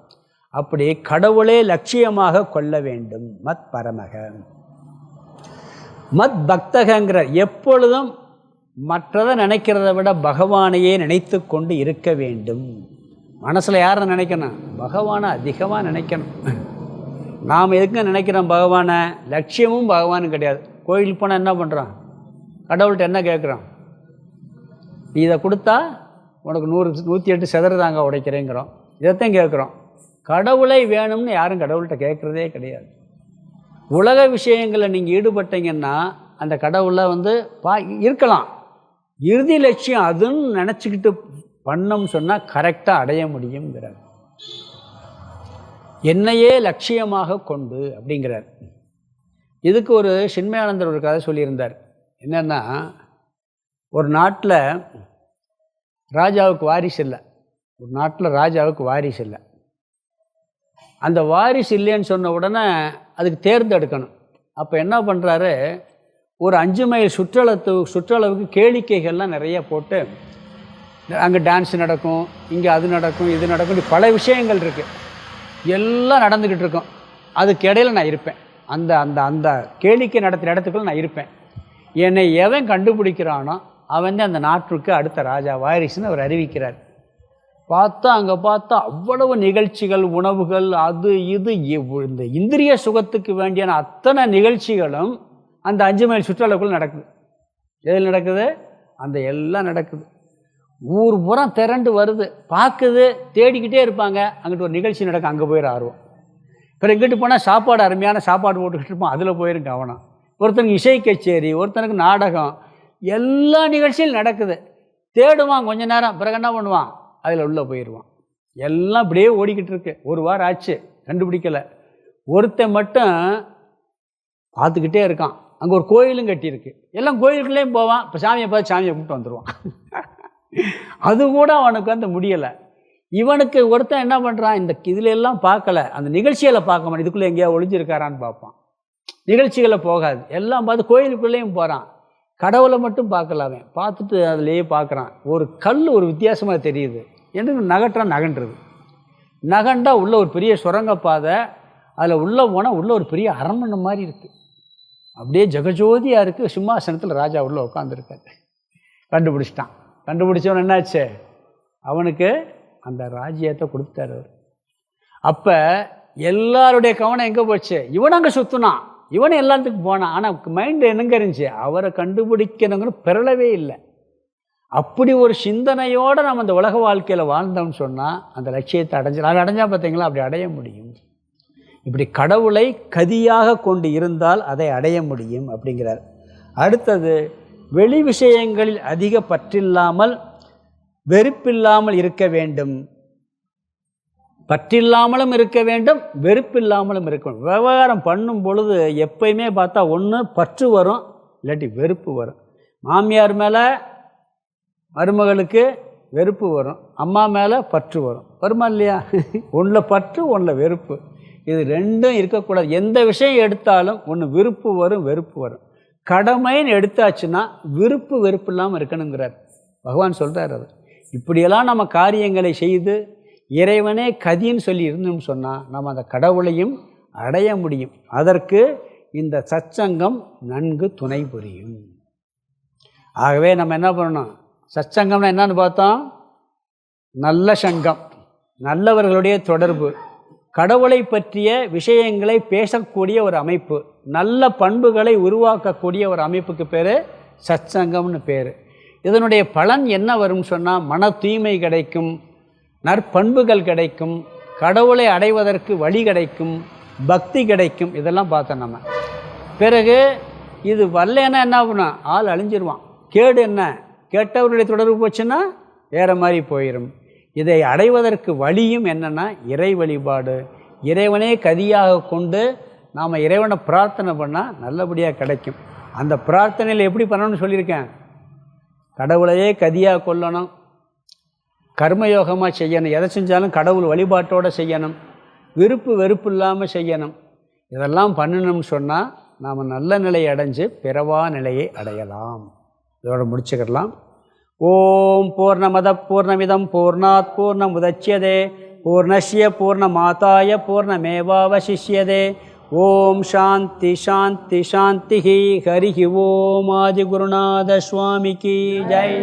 அப்படி கடவுளே லட்சியமாக கொள்ள வேண்டும். மத் பரமக மத் பக்தகங்கிற, எப்பொழுதும் மற்றதை நினைக்கிறத விட பகவானையே நினைத்து கொண்டு இருக்க வேண்டும். மனசில் யாரை நினைக்கணும், பகவானை அதிகமாக நினைக்கணும். நாம் எதுக்கு நினைக்கிறோம் பகவானை, லட்சியமும் பகவானும் கிடையாது. கோயிலுக்கு போனால் என்ன பண்ணுறான், கடவுள்கிட்ட என்ன கேட்குறான், நீ இதை கொடுத்தா உனக்கு 108 சதுரதாங்க உடைக்கிறேங்கிறோம். இதைத்தான் கேட்குறோம். கடவுளை வேணும்னு யாரும் கடவுள்கிட்ட கேட்குறதே கிடையாது. உலக விஷயங்களை நீங்கள் ஈடுபட்டீங்கன்னா அந்த கடவுளை இருக்கலாம். இறுதி லட்சியம் அதுன்னு நினச்சிக்கிட்டு பண்ணோம்னு சொன்னால் கரெக்டாக அடைய முடியுங்கிறார். என்னையே லட்சியமாக கொண்டு அப்படிங்கிறார். இதுக்கு ஒரு சின்மயானந்தர் ஒரு கதை சொல்லியிருந்தார். என்னென்னா, ஒரு நாட்டில் ராஜாவுக்கு வாரிசு இல்லை. ஒரு நாட்டில் ராஜாவுக்கு வாரிசு இல்லை. அந்த வாரிசு இல்லைன்னு சொன்ன உடனே அதுக்கு தேர்ந்தெடுக்கணும். அப்போ என்ன பண்ணுறாரு, ஒரு 5 மைல் சுற்றளவுக்கு கேளிக்கைகள்லாம் நிறைய போட்டு, அங்கே டான்ஸ் நடக்கும், இங்கே அது நடக்கும், இது நடக்கும், இப்படி பல விஷயங்கள் இருக்குது, எல்லாம் நடந்துக்கிட்டு இருக்கும். அதுக்கு இடையில் நான் இருப்பேன். அந்த அந்த அந்த கேளிக்கை நடத்துகிற இடத்துக்குள்ள நான் இருப்பேன். என்னை எவன் கண்டுபிடிக்கிறானோ அவன் தான் அந்த நாட்டுக்கு அடுத்த ராஜா வாரிசுன்னு அவர் அறிவிக்கிறார். அங்கே பார்த்தா அவ்வளவு நிகழ்ச்சிகள், உணவுகள், அது இது, இந்த இந்திரிய சுகத்துக்கு வேண்டியான அத்தனை நிகழ்ச்சிகளும் அந்த 5 மைல் சுற்றளவுக்குள்ள நடக்குது. எதில் நடக்குது, அந்த எல்லாம் நடக்குது. ஊர் பூரா திரண்டு வருது, பார்க்குது, தேடிக்கிட்டே இருப்பாங்க. அங்கிட்டு ஒரு நிகழ்ச்சி நடக்கும், அங்கே போயிட ஆர்வம். அப்புறம் இங்கிட்டு போனால் சாப்பாடு, அருமையான சாப்பாடு போட்டுக்கிட்டு இருப்போம், அதில் போயிடும் கவனம். ஒருத்தனுக்கு இசை கச்சேரி, ஒருத்தனுக்கு நாடகம், எல்லா நிகழ்ச்சியும் நடக்குது. தேடுவான் கொஞ்ச நேரம், பிறகு என்ன பண்ணுவான், அதில் உள்ளே போயிடுவான். எல்லாம் இப்படியே ஓடிக்கிட்டு இருக்கு. ஒரு வாரம் ஆச்சு, கண்டுபிடிக்கலை. ஒருத்தன் மட்டும் பார்த்துக்கிட்டே இருக்கான். அங்கே ஒரு கோயிலும் கட்டியிருக்கு. எல்லாம் கோயிலுக்குள்ளேயும் போவான். இப்போ சாமியை பார்த்து சாமியை கூப்பிட்டு வந்துடுவான். அது கூட அவனுக்கு முடியலை. இவனுக்கு ஒருத்தன் என்ன பண்ணுறான், இந்த இதில் எல்லாம் பார்க்கல, அந்த நிகழ்ச்சிகளை பார்க்க மாட்டான். இதுக்குள்ளே எங்கேயா ஒளிஞ்சிருக்காரான்னு பார்ப்பான். நிகழ்ச்சிகளை போகாது, எல்லாம் பார்த்து கோயிலுக்குள்ளேயும் போகிறான். கடவுளை மட்டும் பார்க்கலாமே, பார்த்துட்டு அதுலேயே பார்க்குறான். ஒரு கல் ஒரு வித்தியாசமாக தெரியுது, எனக்கு நகட்டான், நகன்றது. நகண்டா உள்ள ஒரு பெரிய சுரங்கப்பாதை, அதில் உள்ளே போனால் உள்ள ஒரு பெரிய அரண்மனை மாதிரி இருக்குது. அப்படியே ஜெகஜோதியாக இருக்குது. சிம்மாசனத்தில் ராஜா உள்ளே உட்காந்துருக்காரு. கண்டுபிடிச்சிட்டான். கண்டுபிடிச்சவன் என்னாச்சு, அவனுக்கு அந்த ராஜ்யத்தை கொடுத்தாரு அவர். அப்போ எல்லாருடைய கவனம் எங்கே போச்சு, இவன் அங்கே சுற்றினான், இவனை எல்லாத்துக்கும் போனான். ஆனால் மைண்டு என்னங்க இருந்துச்சு, அவரை கண்டுபிடிக்கணுங்கன்னு பிறளவே இல்லை. அப்படி ஒரு சிந்தனையோடு நம்ம அந்த உலக வாழ்க்கையில் வாழ்ந்தோம்னு சொன்னால் அந்த லட்சியத்தை அடைஞ்சா பார்த்தீங்களா, அப்படி அடைய முடியும். இப்படி கடவுளை கதியாக கொண்டு இருந்தால் அதை அடைய முடியும் அப்படிங்கிறார். அடுத்தது, வெளி விஷயங்களில் அதிக பற்றில்லாமல் வெறுப்பில்லாமல் இருக்க வேண்டும். பற்றில்லாமலும் இருக்க வேண்டும், வெறுப்பில்லாமலும் இருக்க வேண்டும். விவகாரம் பண்ணும் பொழுது எப்பயுமே பார்த்தா ஒன்று பற்று வரும், இல்லாட்டி வெறுப்பு வரும். மாமியார் மேலே மருமகளுக்கு வெறுப்பு வரும், அம்மா மேலே பற்று வரும். வருமா இல்லையா? ஒன்றில் பற்று, ஒன்றில் வெறுப்பு. இது ரெண்டும் இருக்கக்கூடாது. எந்த விஷயம் எடுத்தாலும் ஒன்று விருப்பு வரும், வெறுப்பு வரும். கடமைன்னு எடுத்தாச்சுன்னா விருப்பு வெறுப்பு இல்லாமல் இருக்கணுங்கிறார் பகவான், சொல்கிறார். அது இப்படியெல்லாம் நம்ம காரியங்களை செய்து இறைவனே கதின்னு சொல்லி இருந்தோம்னு சொன்னால் நம்ம அந்த கடவுளையும் அடைய முடியும். அதற்கு இந்த சத்சங்கம் நன்கு துணை புரியும். ஆகவே நம்ம என்ன பண்ணணும், சத்சங்கம்னா என்னன்னு பார்த்தோம், நல்ல சங்கம், நல்லவர்களுடைய தொடர்பு, கடவுளை பற்றிய விஷயங்களை பேசக்கூடிய ஒரு அமைப்பு, நல்ல பண்புகளை உருவாக்கக்கூடிய ஒரு அமைப்புக்கு பேர் சத்சங்கம்னு பேர். இதனுடைய பலன் என்ன வரும்னு சொன்னால் மன தூய்மை கிடைக்கும், நற்பண்புகள் கிடைக்கும், கடவுளை அடைவதற்கு வழி கிடைக்கும், பக்தி கிடைக்கும். இதெல்லாம் பார்த்தோம் நம்ம. பிறகு இது வரலன்னா என்ன ஆகுனா ஆள் அழிஞ்சிருவான். கேடு என்ன, கேட்டவருடைய தொடர்பு போச்சுன்னா வேறு மாதிரி போயிடும். இதை அடைவதற்கு வழியும் என்னென்னா இறை வழிபாடு. இறைவனே கதியாக கொண்டு நாம் இறைவனை பிரார்த்தனை பண்ணால் நல்லபடியாக கிடைக்கும். அந்த பிரார்த்தனையில் எப்படி பண்ணணும்னு சொல்லியிருக்கேன். கடவுளையே கதியாக கொள்ளணும், கர்மயோகமாக செய்யணும், எதை செஞ்சாலும் கடவுள் வழிபாட்டோடு செய்யணும், விருப்பு வெறுப்பு இல்லாமல் செய்யணும். இதெல்லாம் பண்ணணும்னு சொன்னால் நாம் நல்ல நிலையை அடைஞ்சு பிறவா நிலையை அடையலாம். இதோடு முடிச்சுக்கிடலாம். ஓம் பூர்ணமத பூர்ணமிதம் பூர்ணாத் பூர்ணமுதச்யதே பூர்ணஸ்ய பூர்ணமாதாய பூர்ணமேவாவசிஷ்யதே. ஓம் சாந்தி சாந்தி சாந்தி. ஹரி ஓம். ஆதிகுருநாத சுவாமிக்கு ஜெய்.